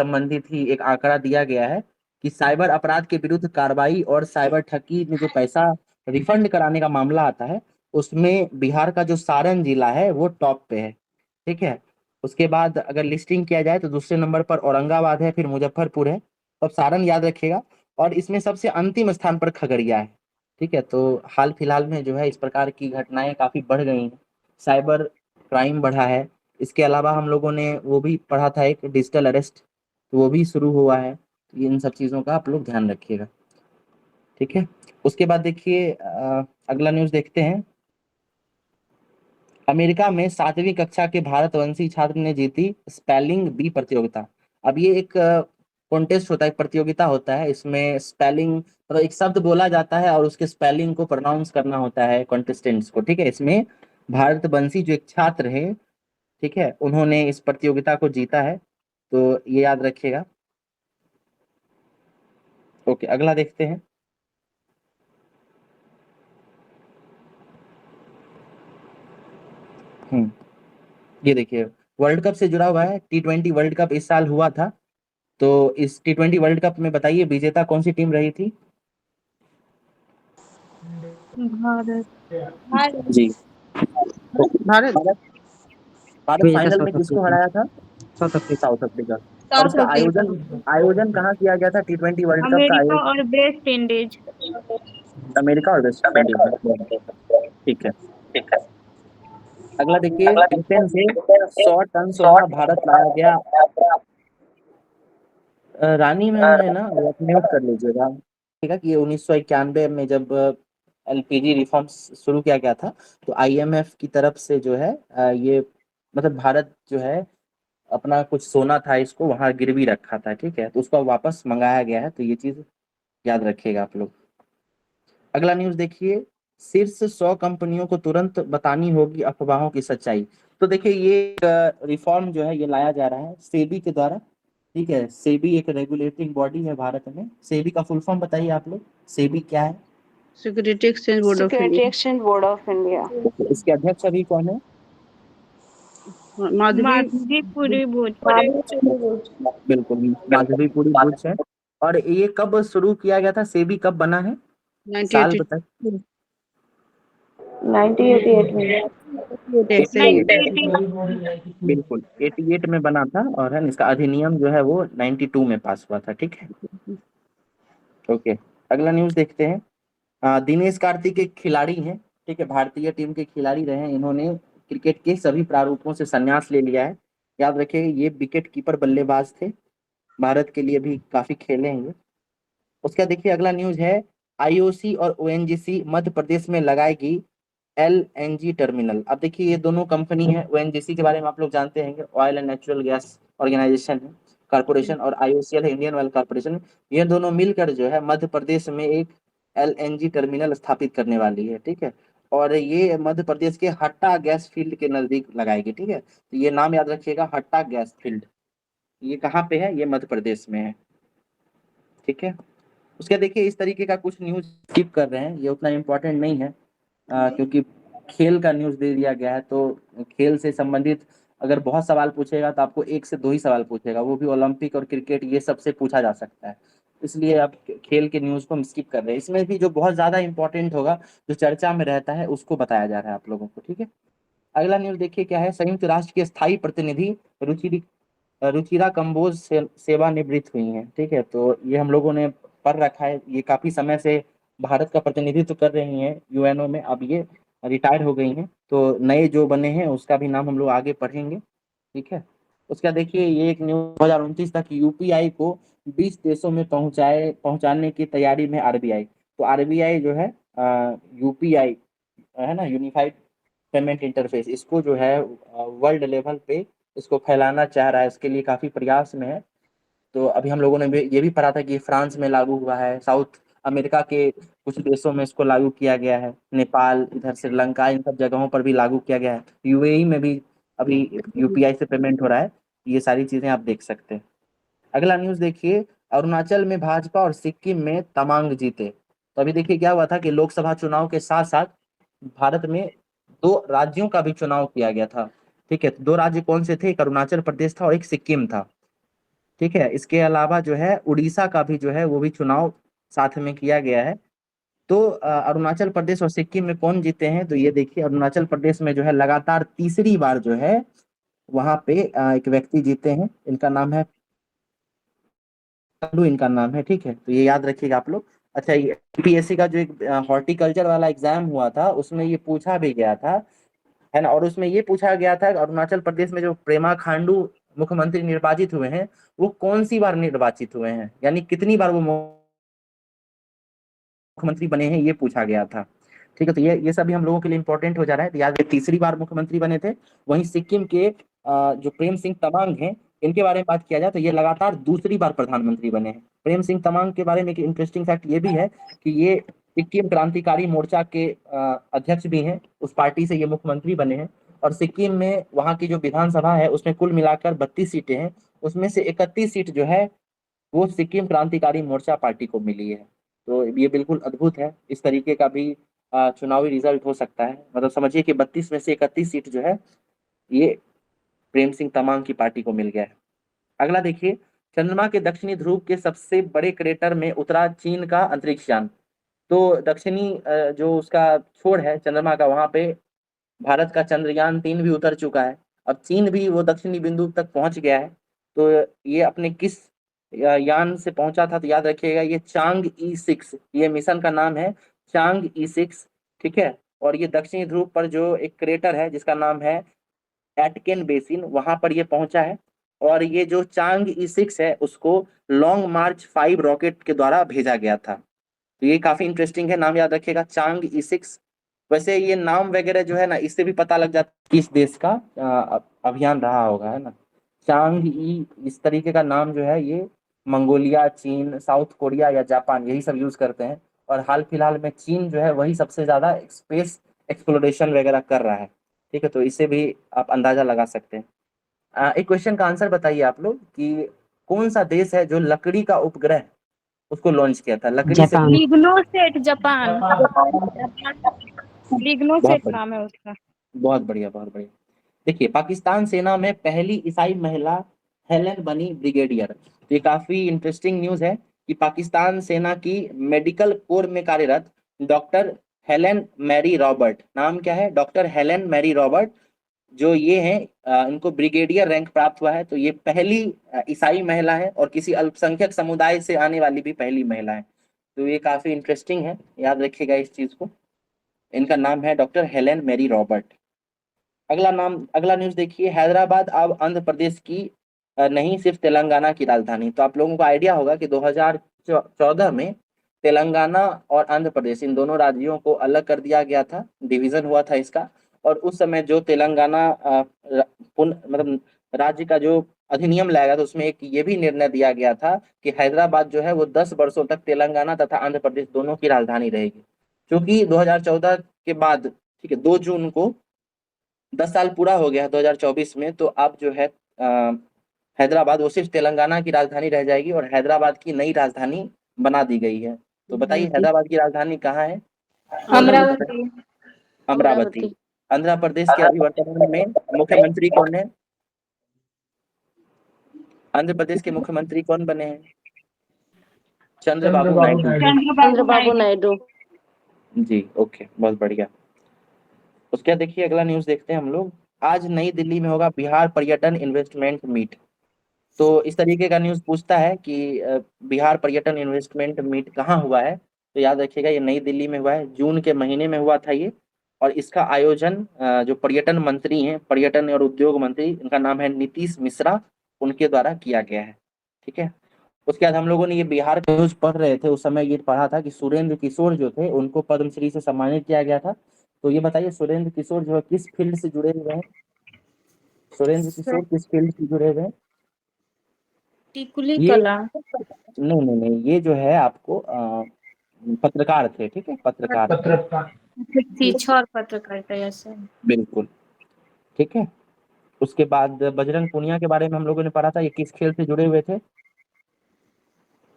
संबंधित ही एक आंकड़ा दिया गया है कि साइबर अपराध के विरुद्ध कार्रवाई और साइबर ठगी में जो पैसा रिफंड कराने का मामला आता है, उसमें बिहार का जो सारण जिला है वो टॉप पे है। ठीक है। उसके बाद अगर लिस्टिंग किया जाए तो दूसरे नंबर पर औरंगाबाद है, फिर मुजफ्फरपुर है। अब सारण याद रखिएगा। और इसमें सबसे अंतिम स्थान पर खगड़िया है। ठीक है। तो हाल फिलहाल में जो है इस प्रकार की घटनाएं काफी बढ़ गई हैं, साइबर क्राइम बढ़ा है। इसके अलावा हम लोगों ने वो भी पढ़ा था, एक डिजिटल अरेस्ट, वो भी शुरू हुआ है। तो इन सब चीज़ों का आप लोग ध्यान रखिएगा। ठीक है। उसके बाद देखिए अगला न्यूज़ देखते हैं। अमेरिका में 7वीं कक्षा के भारतवंशी छात्र ने जीती स्पेलिंग बी प्रतियोगिता। अब ये एक कॉन्टेस्ट होता है, एक प्रतियोगिता होता है। इसमें स्पेलिंग मतलब एक शब्द बोला जाता है और उसके स्पेलिंग को प्रोनाउंस करना होता है कॉन्टेस्टेंट्स को। ठीक है। इसमें भारतवंशी जो एक छात्र है, ठीक है, उन्होंने इस प्रतियोगिता को जीता है। तो ये याद रखिएगा। ओके, अगला देखते हैं। ये देखिए, वर्ल्ड कप से जुड़ा हुआ है। T20 वर्ल्ड कप इस साल हुआ था। तो इस T20 वर्ल्ड कप में बताइए विजेता कौन सी टीम रही थी? भारत। जी, भारत। भारत। भारत विजेता फाइनल में साउथ किसको अफ्रीका। हराया था? South Africa. South Africa. और साउथ इसका अफ्रीका। आयोजन आयोजन कहाँ किया गया था? T20 वर्ल्ड कप का अमेरिका आयोजन और वेस्ट इंडीज। अमेरिका और वेस्ट इंडीज में। ठीक है। अगला देखिए, ब्रिटेन से 100 टन सोना भारत लाया गया। रानी मैम है ना, वो आप म्यूट कर लीजिएगा। ठीक है कि ये 1991 में जब एलपीजी रिफॉर्म्स शुरू किया गया था, तो आईएमएफ की तरफ से जो है ये मतलब भारत जो है अपना कुछ सोना था, इसको वहां गिरवी रखा था। ठीक है। तो उसको वापस मंगाया गया है। तो ये चीज याद रखिएगा आप लोग। अगला न्यूज़ देखिए, शीर्ष 100 कंपनियों को तुरंत बतानी होगी अफवाहों की सच्चाई। तो देखिए ये रिफॉर्म जो है ये लाया जा रहा है सेबी के द्वारा। ठीक है। सेबी एक रेगुलेटिंग बॉडी है भारत में। सेबी का फुल फॉर्म बताइए आप लोग, सेबी क्या है? Security exchange board of security India. Exchange board of India. इसके अध्यक्ष अभी कौन है? माधवी। माधवी पूरी भोज। बिल्कुल, माधवीपुरी बुच है। और ये कब शुरू किया गया था? सेबी कब बना है? साल बताइए। 1988 में। 1988। बिल्कुल 88 में बना था। और है ना, इसका अधिनियम जो है वो 92 में पास हुआ था। ठीक है। ओके, अगला न्यूज़ देखते हैं। दिनेश कार्तिक एक खिलाड़ी हैं। ठीक है, भारतीय टीम के खिलाड़ी रहे हैं। इन्होंने क्रिकेट के सभी प्रारूपों से संन्यास ले लिया है। याद रखिए ये विकेट कीपर बल्लेबाज थे, भारत के लिए भी काफी खेले हैं ये। उसका देखिए अगला न्यूज़ है, आईओसी और ओएनजीसी मध्य प्रदेश में लगाएगी एलएनजी टर्मिनल। अब देखिए ये दोनों कंपनी है, ओएनजीसी के बारे में आप लोग जानते हैं, oil and natural gas organisation है, कॉर्पोरेशन, और आईओसीएल है, इंडियन ऑयल कॉर्पोरेशन। ये दोनों मिलकर जो है मध्य प्रदेश में एक एलएनजी टर्मिनल स्थापित करने वाली है। ठीक है। और ये मध्य प्रदेश के हट्टा गैस फील्ड के नजदीक लगाएगी। ठीक है। तो ये नाम याद रखिएगा, हट्टा गैस फील्ड। ये कहाँ पे है? ये मध्य प्रदेश में है। ठीक है। उसके देखिए इस तरीके का कुछ न्यूज स्किप कर रहे हैं, ये उतना इम्पोर्टेंट नहीं है। क्योंकि खेल का न्यूज दे दिया गया है। तो खेल से संबंधित अगर बहुत सवाल पूछेगा तो आपको एक से दो ही सवाल पूछेगा, वो भी ओलंपिक और क्रिकेट ये सबसे पूछा जा सकता है। इसलिए आप खेल के न्यूज को हम स्किप कर रहे हैं। इसमें भी जो बहुत ज्यादा इंपॉर्टेंट होगा, जो चर्चा में रहता है, उसको बताया जा रहा है आप लोगों को। ठीक है। अगला न्यूज देखिए क्या है, संयुक्त राष्ट्र की स्थायी प्रतिनिधि रुचि रुचिरा कंबोज से सेवानिवृत्त हुई हैं। ठीक है। तो ये हम लोगों ने पढ़ रखा है, ये काफी समय से भारत का प्रतिनिधित्व कर रही हैं यूएनओ में। अब ये रिटायर हो गई हैं। तो नए जो बने हैं उसका भी नाम हम लोग आगे पढ़ेंगे। ठीक है। उसका देखिए ये एक न्यूज 2029 तक यूपीआई को 20 देशों में पहुंचाने की तैयारी में आरबीआई। तो आरबीआई जो है यूपीआई है ना, यूनिफाइड पेमेंट इंटरफेस, इसको जो है वर्ल्ड लेवल पे इसको फैलाना चाह रहा है, इसके लिए काफी प्रयास में है। तो अभी हम लोगों ने ये भी पढ़ा था कि फ्रांस में लागू हुआ है, साउथ अमेरिका के कुछ देशों में इसको लागू किया गया है, नेपाल, इधर श्रीलंका, इन सब जगहों पर भी लागू किया गया है, यूएई में भी अभी यूपीआई से पेमेंट हो रहा है। ये सारी चीजें आप देख सकते हैं। अगला न्यूज देखिए, अरुणाचल में भाजपा और सिक्किम में तमांग जीते। तो अभी देखिए क्या हुआ था कि लोकसभा चुनाव के साथ साथ भारत में दो राज्यों का भी चुनाव किया गया था। ठीक है। दो राज्य कौन से थे? एक अरुणाचल प्रदेश था और एक सिक्किम था। ठीक है। इसके अलावा जो है उड़ीसा का भी जो है वो भी चुनाव साथ में किया गया है। तो अरुणाचल प्रदेश और सिक्किम में कौन जीते हैं, तो ये देखिए अरुणाचल प्रदेश में जो है लगातार तीसरी बार जो है वहां पे एक व्यक्ति जीते हैं। इनका नाम है खांडू, इनका नाम है। ठीक है, तो ये याद रखिएगा आप लोग। अच्छा, ये पीएससी का जो एक हॉर्टिकल्चर वाला एग्जाम हुआ था उसमें ये पूछा भी गया था, है ना। और उसमें ये पूछा गया था कि अरुणाचल प्रदेश में जो प्रेमा खांडू मुख्यमंत्री निर्वाचित हुए हैं वो कौन सी बार निर्वाचित हुए हैं, यानी कितनी बार वो मुख्यमंत्री बने हैं, ये पूछा गया था। ठीक है, तो ये सभी हम लोगों के लिए इंपॉर्टेंट हो जा रहा है। तो याद रखिए तीसरी बार मुख्यमंत्री बने थे। वहीं सिक्किम के जो प्रेम सिंह तमांग हैं, इनके बारे में बात किया जाए तो ये लगातार दूसरी बार प्रधानमंत्री बने हैं। प्रेम सिंह तमांग के बारे में एक इंटरेस्टिंग फैक्ट ये भी है कि ये सिक्किम क्रांतिकारी मोर्चा के अध्यक्ष भी हैं, उस पार्टी से ये मुख्यमंत्री बने हैं। और सिक्किम में वहाँ की जो विधानसभा है उसमें कुल मिलाकर 32 सीटें हैं, उसमें से 31 सीट जो है वो सिक्किम क्रांतिकारी मोर्चा पार्टी को मिली है। तो ये बिल्कुल अद्भुत है। इस तरीके का भी चुनावी रिजल्ट हो सकता है। मतलब समझिए कि 32 में से 31 सीट जो है ये प्रेम सिंह तमांग की पार्टी को मिल गया है। अगला देखिए, चंद्रमा के दक्षिणी ध्रुव के सबसे बड़े क्रेटर में उतरा चीन का अंतरिक्ष यान। तो दक्षिणी जो उसका छोर है चंद्रमा का, वहां पे भारत का चंद्रयान 3 भी उतर चुका है। अब चीन भी वो दक्षिणी बिंदु तक पहुंच गया है। तो ये अपने किस यान से पहुंचा था, तो याद रखिएगा ये चांग-E6, ये मिशन का नाम है चांग-E6। ठीक है, और ये दक्षिणी ध्रुव पर जो एक क्रेटर है जिसका नाम है एटकेन बेसिन, वहां पर ये पहुंचा है। और ये जो चांग-E6 है उसको लॉन्ग मार्च 5 रॉकेट के द्वारा भेजा गया था। तो ये काफी इंटरेस्टिंग है, नाम याद रखिएगा चांग-E6। वैसे ये नाम वगैरह जो है ना, इससे भी पता लग जाता है किस देश का अभियान रहा होगा, है ना। चांग-ई इस तरीके का नाम जो है ये मंगोलिया, चीन, साउथ कोरिया या जापान यही सब यूज करते हैं। और हाल फिलहाल में चीन जो है वही सबसे ज्यादा स्पेस एक्सप्लोरेशन वगैरह कर रहा है। ठीक है, तो इससे भी आप अंदाजा लगा सकते हैं। एक क्वेश्चन का आंसर बताइए आप लोग कि कौन सा देश है जो लकड़ी का उपग्रह उसको लॉन्च किया था, लकड़ी से। जापान। लिग्नोसेट, जापान। बहुत लिग्नोसेट बढ़िया, नाम है उसका। बहुत बढ़िया, बहुत बढ़िया। देखिए पाकिस्तान सेना में पहली ईसाई महिला हेलेन बनी ब्रिगेडियर। तो ये काफी इंटरेस्टिंग न्यूज है कि पाकिस्तान सेना की मेडिकल कोर में कार्यरत डॉक्टर हेलेन मैरी रॉबर्ट, नाम क्या है, डॉक्टर हेलेन मैरी रॉबर्ट, जो ये हैं इनको ब्रिगेडियर रैंक प्राप्त हुआ है। तो ये पहली ईसाई महिला है और किसी अल्पसंख्यक समुदाय से आने वाली भी पहली महिला है। तो ये काफी इंटरेस्टिंग है, याद रखिएगा इस चीज को। इनका नाम है डॉक्टर हेलेन मैरी रॉबर्ट। अगला न्यूज देखिए, हैदराबाद अब आंध्र प्रदेश की नहीं सिर्फ तेलंगाना की राजधानी। तो आप लोगों को आइडिया होगा कि 2014 में तेलंगाना और आंध्र प्रदेश इन दोनों राज्यों को अलग कर दिया गया था, डिवीजन हुआ था इसका। और उस समय जो तेलंगाना मतलब राज्य का जो अधिनियम लाया गया था उसमें एक ये भी निर्णय दिया गया था कि हैदराबाद जो है वो 10 वर्षों तक तेलंगाना तथा आंध्र प्रदेश दोनों की राजधानी रहेगी। क्योंकि 2014 के बाद, ठीक है, 2 जून को 10 साल पूरा हो गया है 2024 में, तो अब जो है हैदराबाद वो सिर्फ तेलंगाना की राजधानी रह जाएगी और हैदराबाद की नई राजधानी बना दी गई है। तो बताइए हैदराबाद की राजधानी कहाँ है? अमरावती। अमरावती। आंध्र प्रदेश के अभी वर्तमान में मुख्यमंत्री कौन है? आंध्र प्रदेश के मुख्यमंत्री कौन बने हैं? चंद्रबाबू नायडू। चंद्रबाबू नायडू। जी, ओके, बहुत बढ़िया। उसके बाद देखिए अगला न्यूज देखते हैं हम लोग। आज नई दिल्ली में होगा बिहार पर्यटन इन्वेस्टमेंट मीट। तो इस तरीके का न्यूज पूछता है कि बिहार पर्यटन इन्वेस्टमेंट मीट कहाँ हुआ है, तो याद रखिएगा ये नई दिल्ली में हुआ है, जून के महीने में हुआ था ये। और इसका आयोजन जो पर्यटन मंत्री हैं, पर्यटन और उद्योग मंत्री, इनका नाम है नीतीश मिश्रा, उनके द्वारा किया गया है। ठीक है, उसके बाद हम लोगों ने ये बिहार का न्यूज पढ़ रहे थे, उस समय ये पढ़ा था कि सुरेंद्र किशोर जो थे उनको पद्मश्री से सम्मानित किया गया था। तो ये बताइए सुरेंद्र किशोर जो है किस फील्ड से जुड़े हुए हैं? सुरेंद्र किशोर किस फील्ड से जुड़े हुए हैं? टिकुली ये कला। नहीं नहीं नहीं, ये जो है आपको पत्रकार थे। ठीक है, पत्रकार। शिक्षा और पत्रकारिता ऐसे। बिल्कुल, ठीक है। उसके बाद बजरंग पूनिया के बारे में हम लोगों ने पढ़ा था, ये किस खेल से जुड़े हुए थे?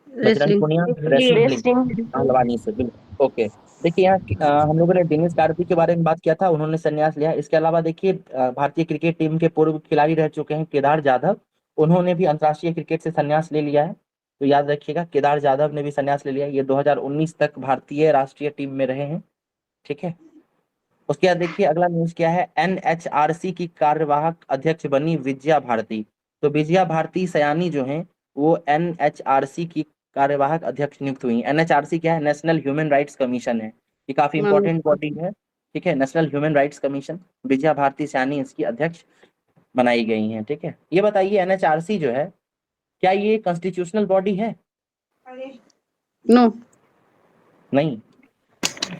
बजरंग रेसलिंग। पूनिया रेसलिंग, पहलवानी से, बिल्कुल, ओके। देखिए यहाँ हम लोगों ने दिनेश कार्तिक के बारे में बात किया था, उन्होंने संन्यास लिया। इसके अलावा देखिए भारतीय क्रिकेट टीम के पूर्व खिलाड़ी रह चुके हैं केदार जाधव, उन्होंने भी अंतर्राष्ट्रीय क्रिकेट से संन्यास ले लिया है। तो याद रखिएगा, केदार जाधव ने भी संन्यास ले लिया। ये 2019 तक भारतीय राष्ट्रीय टीम में रहे हैं। ठीक है। उसके बाद देखिए अगला न्यूज क्या है। एनएचआरसी की कार्यवाहक अध्यक्ष बनी विजया भारती। तो विजया भारती सयानी जो हैं वो एनएचआरसी की कार्यवाहक अध्यक्ष नियुक्त हुई। एनएचआरसी क्या है? नेशनल ह्यूमन राइट्स कमीशन है। ये काफी इंपॉर्टेंट बॉडी है। ठीक है, National Human Rights Commission. Vijaya Bharati Sayani इसकी अध्यक्ष बनाई गई हैं। ठीक है, ये बताइए एनएचआरसी जो है क्या ये कॉन्स्टिट्यूशनल बॉडी है? नो, नहीं।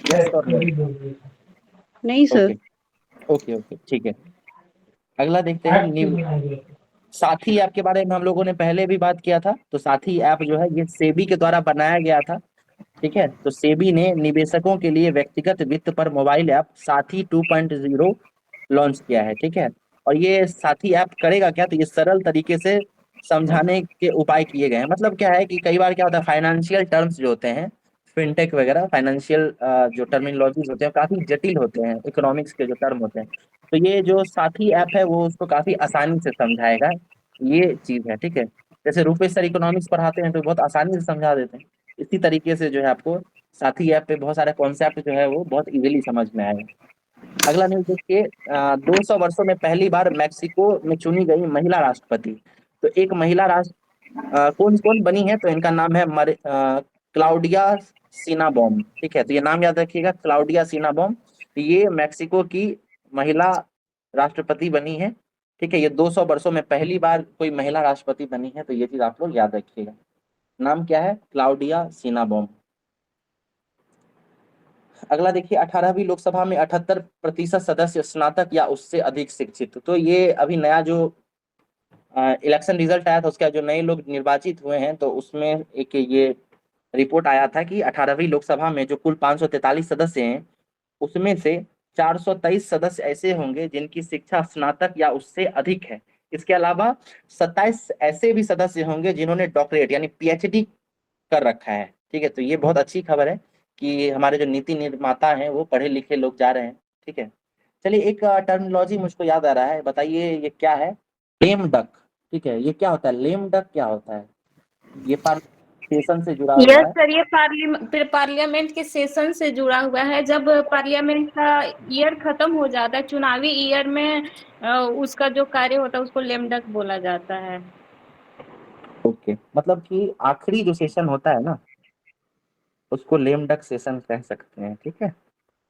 Yes or no? नहीं सर। ओके ओके ओके, ठीक है। अगला देखते हैं। साथी ऐप के बारे में हम लोगों ने पहले भी बात किया था। तो साथी ऐप जो है ये सेबी के द्वारा बनाया गया था। ठीक है, तो सेबी ने निवेशकों के लिए व्यक्तिगत वित्त पर मोबाइल ऐप साथी 2.0 लॉन्च किया है। ठीक है, और ये साथी ऐप करेगा क्या? तो ये सरल तरीके से समझाने के उपाय किए गए हैं। मतलब क्या है कि कई बार क्या होता है, फाइनेंशियल टर्म्स जो होते हैं, फिनटेक वगैरह, फाइनेंशियल जो टर्मिनोलॉजीज होते हैं काफी जटिल होते हैं, इकोनॉमिक्स के जो टर्म होते हैं। तो ये जो साथी ऐप है वो उसको काफी आसानी से समझाएगा, ये चीज है। ठीक है, जैसे रूपेश सर इकोनॉमिक्स पढ़ाते हैं तो बहुत आसानी से समझा देते हैं। इसी तरीके से जो है आपको साथी ऐप पे बहुत सारे कॉन्सेप्ट जो है वो बहुत इजीली समझ में आएगा। अगला न्यूज देखिए। 200 वर्षों में पहली बार मैक्सिको में चुनी गई महिला राष्ट्रपति। तो एक महिला राष्ट्र कौन कौन बनी है? तो इनका नाम है क्लाउडिया सिनाबॉम। ठीक है, तो ये नाम याद रखिएगा, क्लाउडिया सिनाबॉम। ये मैक्सिको की महिला राष्ट्रपति बनी है। ठीक है, ये 200 वर्षों में पहली बार कोई महिला राष्ट्रपति बनी है। तो ये चीज आप लोग याद रखिएगा। नाम क्या है? क्लाउडिया सिनाबॉम। अगला देखिए, 18वीं लोकसभा में 78% सदस्य स्नातक या उससे अधिक शिक्षित। तो ये अभी नया जो इलेक्शन रिजल्ट आया था उसका जो नए लोग निर्वाचित हुए हैं तो उसमें एक ये रिपोर्ट आया था कि 18वीं लोकसभा में जो कुल 543 सदस्य हैं उसमें से 423 सदस्य ऐसे होंगे जिनकी शिक्षा स्नातक या उससे अधिक है। इसके अलावा 27 ऐसे भी सदस्य होंगे जिन्होंने डॉक्टरेट यानी पीएचडी कर रखा है। ठीक है, तो ये बहुत अच्छी खबर है कि हमारे जो नीति निर्माता हैं वो पढ़े लिखे लोग जा रहे हैं। ठीक है, चलिए एक टर्मिनोलॉजी मुझको याद आ रहा है, बताइए ये क्या है? Lame duck. ठीक है, ये क्या होता है? लेम डक क्या होता है? ये सेशन से जुड़ा हुआ यस है। सर, ये पार्लियामेंट के सेशन से जुड़ा हुआ है। जब पार्लियामेंट का ईयर खत्म हो जाता है, चुनावी ईयर में उसका जो कार्य होता है उसको लेमडक बोला जाता है। ओके, मतलब कि आखिरी जो सेशन होता है ना उसको लेम डक सेशन कह सकते हैं। ठीक है,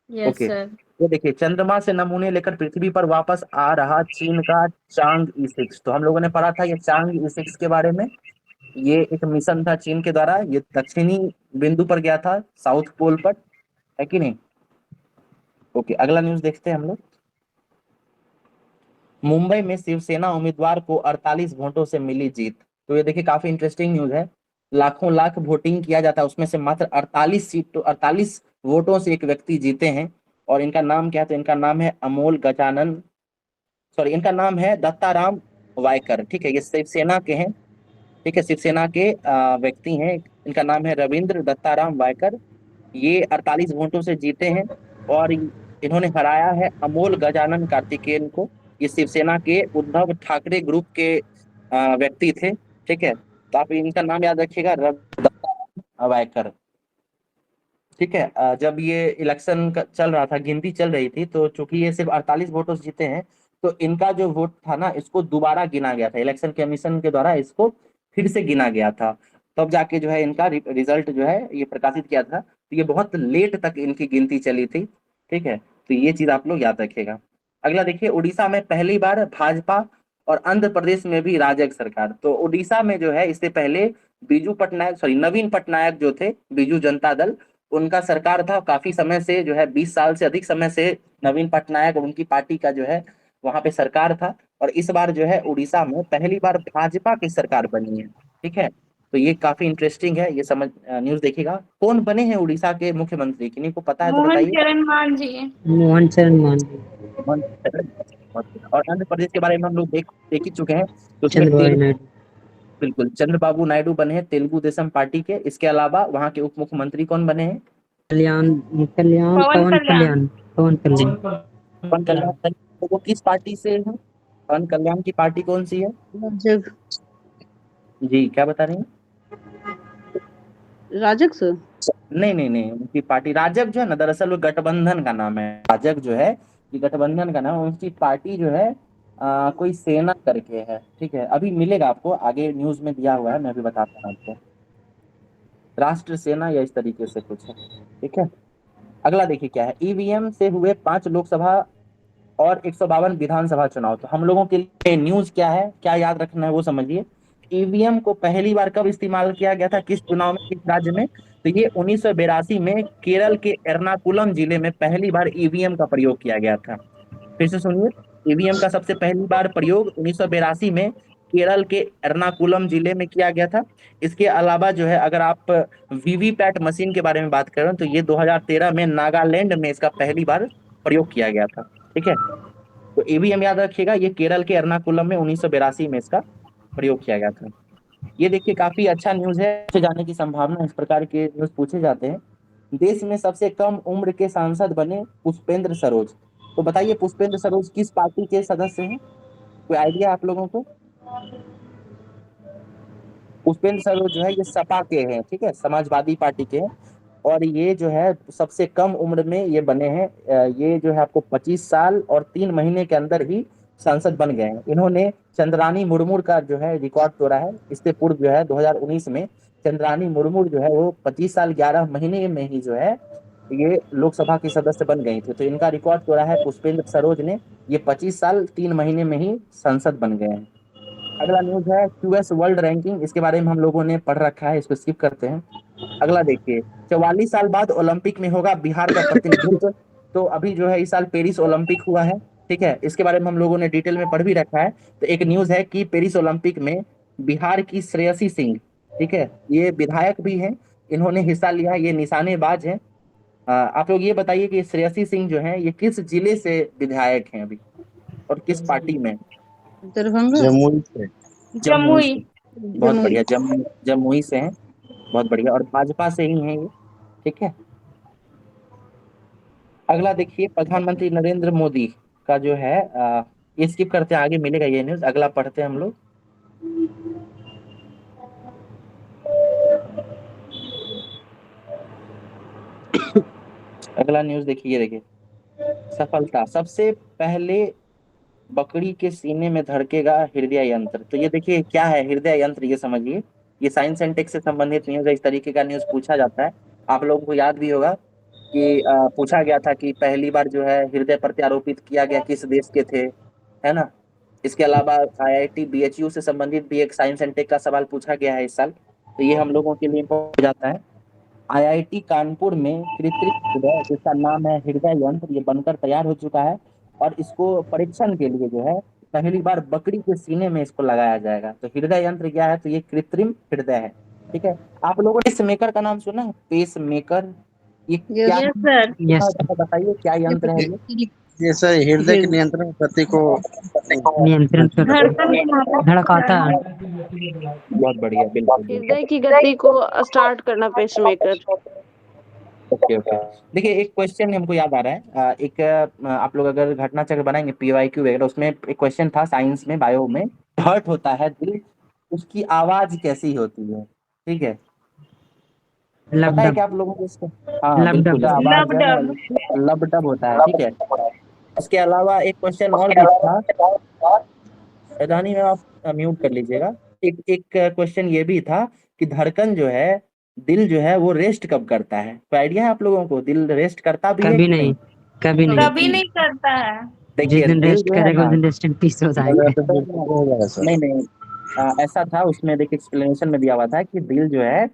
यस ओके। सर। तो देखिए, चंद्रमा से नमूने लेकर पृथ्वी पर वापस आ रहा चीन का चांग E6। तो हम लोगों ने पढ़ा था ये चांग E6 के बारे में। ये एक मिशन था चीन के द्वारा, ये दक्षिणी बिंदु पर गया था, साउथ पोल पर, है कि नहीं? ओके, अगला न्यूज देखते हैं हम लोग। मुंबई में शिवसेना उम्मीदवार को 48 वोटों से मिली जीत। तो ये देखिए काफी इंटरेस्टिंग न्यूज है। लाखों लाख वोटिंग किया जाता है, उसमें से मात्र 48 वोटों से एक व्यक्ति जीते हैं। और इनका नाम क्या है? तो इनका नाम है अमोल गजानन, सॉरी, इनका नाम है दत्ताराम वायकर। ठीक है, ये शिवसेना के हैं। ठीक है, शिवसेना के व्यक्ति हैं। इनका नाम है रविंद्र दत्ताराम वायकर। ये 48 वोटों से जीते हैं और इन्होंने हराया है अमोल गजानन कार्तिकेयन को। ये शिवसेना के उद्धव ठाकरे ग्रुप के व्यक्ति थे। ठीक है, तो आप इनका नाम याद रखिएगा, रविंद्र दत्ताराम वायकर। ठीक है, जब ये इलेक्शन चल रहा था, गिनती चल रही थी, तो चूंकि ये सिर्फ 48 वोटों से जीते हैं तो इनका जो वोट था ना इसको दोबारा गिना गया था, इलेक्शन कमीशन के द्वारा इसको फिर से गिना गया था। तब जाके जो है इनका रिजल्ट जो है ये प्रकाशित किया था। तो ये बहुत लेट तक इनकी गिनती चली थी। ठीक है, तो ये चीज आप लोग याद रखिएगा। अगला देखिए, उड़ीसा में पहली बार भाजपा और आंध्र प्रदेश में भी राजग सरकार। तो उड़ीसा में जो है इससे पहले नवीन पटनायक जो थे, बीजू जनता दल, उनका सरकार था। काफी समय से जो है 20 साल से अधिक समय से नवीन पटनायक और उनकी पार्टी का जो है वहां पे सरकार था। और इस बार जो है उड़ीसा में पहली बार भाजपा की सरकार बनी है। ठीक है, तो ये काफी इंटरेस्टिंग है, ये समझ न्यूज देखिएगा। कौन बने हैं उड़ीसा के मुख्यमंत्री? किन्हीं को पता है तो मोहन बताइए। चरण मांझी। मोहन चरण मांझी। और आंध्र प्रदेश के बारे में हम लोग देख ही चुके हैं, तो उसमें चंद्रबाबू नायडू। बिल्कुल चंद्रबाबू नायडू बने हैं तेलुगु देशम पार्टी के। इसके अलावा वहाँ के उप मुख्यमंत्री कौन बने हैं? कल्याण कल्याण पवन पवन कल्याण। कल्याण पवन कल्याण। पवन कल्याण। वो किस पार्टी से हैं? पवन कल्याण की पार्टी कौन सी है? राजग। जी क्या बता रही हैं? राजग सर। नहीं नहीं नहीं, उनकी पार्टी राजग जो है ना, दरअसल वो गठबंधन का नाम है। राजग जो है ये गठबंधन का नाम है। उनकी पार्टी जो है कोई सेना करके है, ठीक है। अभी मिलेगा आपको, आगे न्यूज में दिया हुआ है, मैं अभी बताता हूँ आपको। राष्ट्र सेना या इस तरीके से कुछ है, ठीक है। अगला देखिए क्या है, ईवीएम से हुए 5 लोकसभा और 152 विधानसभा चुनाव। तो हम लोगों के लिए न्यूज क्या है, क्या याद रखना है वो समझिए। ईवीएम को पहली बार कब इस्तेमाल किया गया था, किस चुनाव में, किस राज्य में? तो ये 1982 में केरल के एर्नाकुलम जिले में पहली बार ईवीएम का प्रयोग किया गया था। फिर से सुनिए, ईवीएम का सबसे पहली बार प्रयोग 1982 में केरल के एर्नाकुलम जिले में किया गया था। इसके अलावा जो है, अगर आप वीवीपैट मशीन के बारे में बात करें तो ये 2013 में नागालैंड में इसका पहली बार प्रयोग किया गया था, ठीक है। तो ईवीएम याद रखिएगा, ये केरल के एर्नाकुलम में 1982 में इसका प्रयोग किया गया था। ये देखिए काफी अच्छा न्यूज है, पूछे जाने की संभावना, इस प्रकार के न्यूज पूछे जाते हैं। देश में सबसे कम उम्र के सांसद बने पुष्पेंद्र सरोज। तो बताइए पुष्पेंद्र सरोज किस पार्टी के सदस्य हैं, कोई आइडिया आप लोगों को? पुष्पेंद्र सरोज जो है ये सपा के हैं, ठीक है, समाजवादी पार्टी के हैं। और ये जो है सबसे कम उम्र में ये बने हैं। ये जो है आपको 25 साल और 3 महीने के अंदर ही सांसद बन गए हैं। इन्होंने चंद्रानी मुर्मू का जो है रिकॉर्ड तोड़ा है। इससे पूर्व जो है 2019 में चंद्रानी मुर्मू जो है वो 25 साल 11 महीने में ही जो है ये लोकसभा की सदस्य बन गई थी। तो इनका रिकॉर्ड तोड़ा है पुष्पेंद्र सरोज ने, ये 25 साल 3 महीने में ही सांसद बन गए हैं। अगला न्यूज है क्यूएस वर्ल्ड रैंकिंग, इसके बारे में हम लोगों ने पढ़ रखा है, इसको स्किप करते हैं। अगला देखिए, 44 साल बाद ओलंपिक में होगा बिहार का प्रतिनिधित्व। तो अभी जो है इस साल पेरिस ओलंपिक हुआ है, ठीक है, इसके बारे में हम लोगों ने डिटेल में पढ़ भी रखा है। तो एक न्यूज है कि पेरिस ओलंपिक में बिहार की श्रेयसी सिंह, ठीक है, ये विधायक भी हैं, इन्होंने हिस्सा लिया है, ये निशानेबाज हैं। आप लोग ये बताइए कि श्रेयसी सिंह जो है ये किस जिले से विधायक हैं अभी, और किस पार्टी में? दरभंगा। जमुई से। जमुई जमुई। से। बहुत बढ़िया, जमुई से हैं, बहुत बढ़िया, और भाजपा से ही हैं ये, ठीक है। अगला देखिए, प्रधानमंत्री नरेंद्र मोदी का जो है ये स्किप करते हैं, आगे मिलेगा ये न्यूज, अगला पढ़ते हैं हम लोग। अगला न्यूज देखिए, ये देखिए, सफलता, सबसे पहले बकरी के सीने में धड़केगा हृदय यंत्र। तो ये देखिए क्या है हृदय यंत्र, ये समझिए। ये साइंस एंड टेक से संबंधित न्यूज है, इस तरीके का न्यूज पूछा जाता है। आप लोगों को याद भी होगा कि पूछा गया था कि पहली बार जो है हृदय प्रत्यारोपित किया गया किस देश के थे, है ना। इसके अलावा आईआईटी बीएचयू से संबंधित भी एक साइंस एंड टेक का सवाल पूछा गया है इस साल, तो ये हम लोगों के लिए इम्पोर्टेंट हो जाता है। आईआईटी कानपुर में कृत्रिम हृदय, जिसका नाम है हृदय यंत्र, ये बनकर तैयार हो चुका है। और इसको परीक्षण के लिए जो है पहली बार बकरी के सीने में इसको लगाया जाएगा। तो हृदय यंत्र क्या है, तो ये कृत्रिम हृदय है, ठीक है। आप लोगों ने पेस मेकर का नाम सुना है, पेस मेकर? ये क्या यस सर। यस बताइए क्या यंत्र है ये? जैसे हृदय के नियंत्रण गति को नियंत्रण कर धड़कन को मापा धड़काता है। बहुत बढ़िया, बिल्कुल बिल्कुल। हृदय की गति को स्टार्ट करना पेसमेकर। Okay okay. देखिए एक क्वेश्चन हमको याद आ रहा है, एक आप लोग अगर घटना चक्र बनाएंगे पीवाईक्यू वगैरह, उसमें एक क्वेश्चन था साइंस में, बायो में, हर्ट होता है दिल, उसकी आवाज कैसी होती है, ठीक है, पता है लबडब। क्या आप लोगों को इसको? हाँ लबडब। बिल्कुल, आवाज लब जो है डब। ना लब डब होता है, ठीक है। उसके अलावा एक क्वेश्चन और भी था, रानी में आप म्यूट कर लीजिएगा। एक एक क्वेश्चन ये भी था कि धड़कन जो है, दिल जो है वो रेस्ट कब करता है, तो आइडिया है आप लोगों को, दिल रेस्ट करता भी है कभी कि नहीं, नहीं? कभी नहीं। कभी नहीं करता है। जिस देखिए दिन दिल रेस्ट जो है करेगा ना, उस दिन रेस्ट इन पीस हो जाएंगे। हो जाएगा सर। नहीं नहीं, ऐसा था उसमें, देखिए एक्सप्लेनेशन में दिया हुआ था कि दिल जो है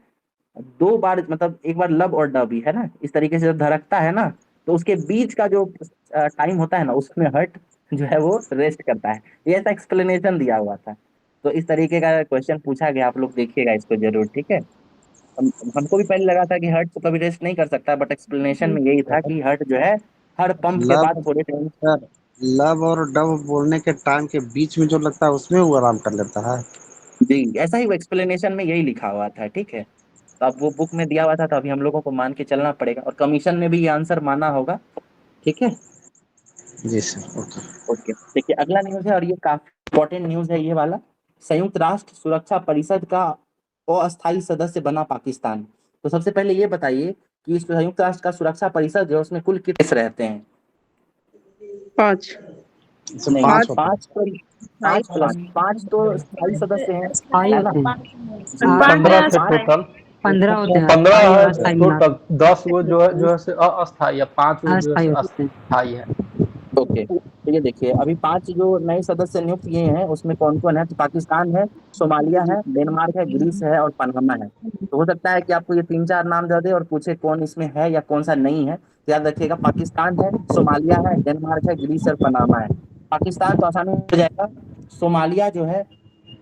2 बार, मतलब एक बार लब और डब ही है ना, इस तरीके से जब धड़कता है ना, तो उसके बीच का जो टाइम होता है ना, उसमें हर्ट जो है वो रेस्ट करता है। ये ऐसा एक्सप्लेनेशन दिया हुआ था। तो इस तरीके का क्वेश्चन पूछा गया, आप लोग देखिएगा इसको जरूर, ठीक है। हमको भी पहले लगा था कि हर्ट तो कभी रेस्ट नहीं कर सकता, बट एक्सप्लेनेशन में यही था कि हर्ट जो है हर पंप के बाद लब थोड़े टाइम। सर, लब और डब बोलने के टाइम के बीच में जो लगता है उसमें वो आराम कर लेता है। जी ऐसा ही वो एक्सप्लेनेशन में यही लिखा हुआ था, ठीक है। तो अब वो बुक में दिया हुआ था, तो अभी हम लोगों को मान के चलना पड़ेगा, और कमीशन ने भी ये आंसर माना होगा, ठीक है। जी सर, ओके। ओके, देखिए अगला न्यूज है और ये काफी इंपॉर्टेंट न्यूज है ये वाला। संयुक्त राष्ट्र सुरक्षा परिषद का अस्थायी सदस्य बना पाकिस्तान। तो सबसे पहले ये बताइए कि इस संयुक्त राष्ट्र का सुरक्षा परिषद जो है उसमें कुल कितने सदस्य रहते हैं? 5। इससे नहीं, 5 होते हैं। पाँच प्लस पाँच तो स्थायी सदस्य हैं, स्थायी है ना? होते हैं, जी, हाँ, 15 थे पाँच- टोटल। 15 होते हैं 15 अस्थायी और है अस्थायी मिला टोटल, 10 वो जो है से अस्थायी है, 5 वो जो है अस्थायी से होते हैं। अस्थायी है। ओके, तो ये देखिए अभी 5 जो नए सदस्य नियुक्त किए हैं उसमें कौन कौन है? तो पाकिस्तान है, सोमालिया है, डेनमार्क है, ग्रीस है और पनामा है। तो हो सकता है कि आपको ये 3-4 नाम दे दे और पूछे कौन इसमें है या कौन सा नहीं है। तो याद रखिएगा पाकिस्तान है, सोमालिया है, डेनमार्क है, ग्रीस और पनामा है। पाकिस्तान तो आसानी हो जाएगा। सोमालिया जो है,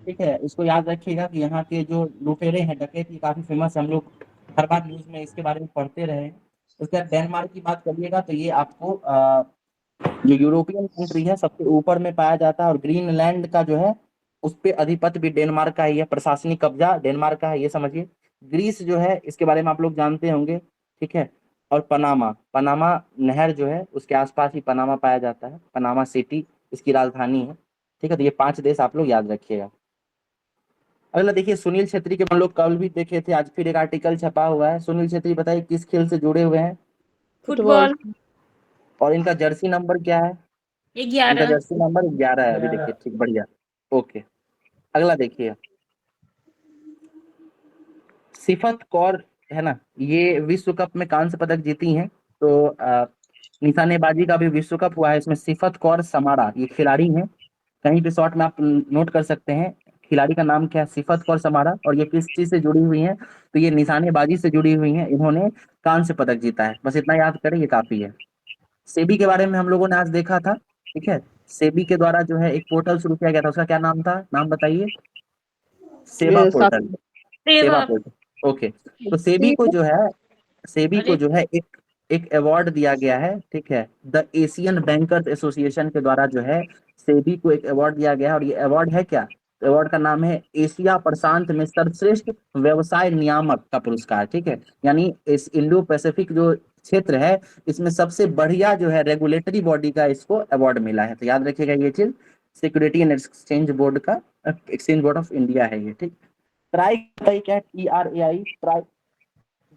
ठीक है, इसको याद रखिएगा कि यहाँ के जो लुटेरे हैं, डकैत, ये काफी फेमस है, हम लोग हर बार न्यूज में इसके बारे में पढ़ते रहे हैं। उसके बाद डेनमार्क की बात करिएगा तो ये आपको जो यूरोपियन कंट्री है सबसे ऊपर में पाया जाता है और ग्रीनलैंड का जो है उस पे अधिपत्य भी डेनमार्क का ही है, प्रशासनिक कब्जा डेनमार्क का है, ये समझिए। ग्रीस जो है इसके बारे में आप लोग जानते होंगे, ठीक है। और पनामा, पनामा नहर जो है उसके आसपास ही पनामा पाया जाता है, पनामा सिटी इसकी राजधानी है, ठीक है। तो ये 5 देश आप लोग याद रखिएगा। अगला देखिए सुनील छेत्री के हम लोग कल भी देखे थे, आज फिर एक आर्टिकल छपा हुआ है। सुनील छेत्री बताइए किस खेल से जुड़े हुए हैं फुटबॉल और इनका जर्सी नंबर क्या है? इनका 11। जर्सी नंबर 11 है। अभी देखिए, ठीक, बढ़िया, ओके। अगला देखिए सिफत कौर, है ना, ये विश्व कप में कांस्य पदक जीती हैं। तो निशानेबाजी का भी विश्व कप हुआ है, इसमें सिफत कौर समारा ये खिलाड़ी हैं। कहीं पे शॉर्ट में आप नोट कर सकते हैं खिलाड़ी का नाम क्या है, सिफत कौर समारा। और ये किस चीज से जुड़ी हुई हैं? तो ये निशानेबाजी से जुड़ी हुई हैं, इन्होंने कांस्य पदक जीता है। बस इतना याद करें, ये काफी है। सेबी के बारे में हम लोगों ने आज देखा था, ठीक है। सेबी के द्वारा जो है एक पोर्टल शुरू किया गया था, उसका क्या नाम था? नाम बताइए। सेवा ये पोर्टल, सेवा सेवा पोर्टल, ओके। तो सेबी को जो है, सेबी को अरे जो है एक अवार्ड दिया गया है, ठीक है। द एशियन बैंकर्स एसोसिएशन के द्वारा जो है सेबी को एक अवार्ड दिया गया है। और ये अवार्ड है क्या? अवार्ड का नाम है एशिया प्रशांत में सर्वश्रेष्ठ व्यवसाय नियामक का पुरस्कार, ठीक है। यानी इस इंडो पैसिफिक जो क्षेत्र है इसमें सबसे बढ़िया जो है रेगुलेटरी बॉडी का इसको अवार्ड मिला है। तो याद रखिएगा ये चीज, सिक्योरिटी एंड एक्सचेंज बोर्ड का, एक्सचेंज बोर्ड ऑफ इंडिया है ये, ठीक। ट्राई क्या है? TRAI, ट्राई,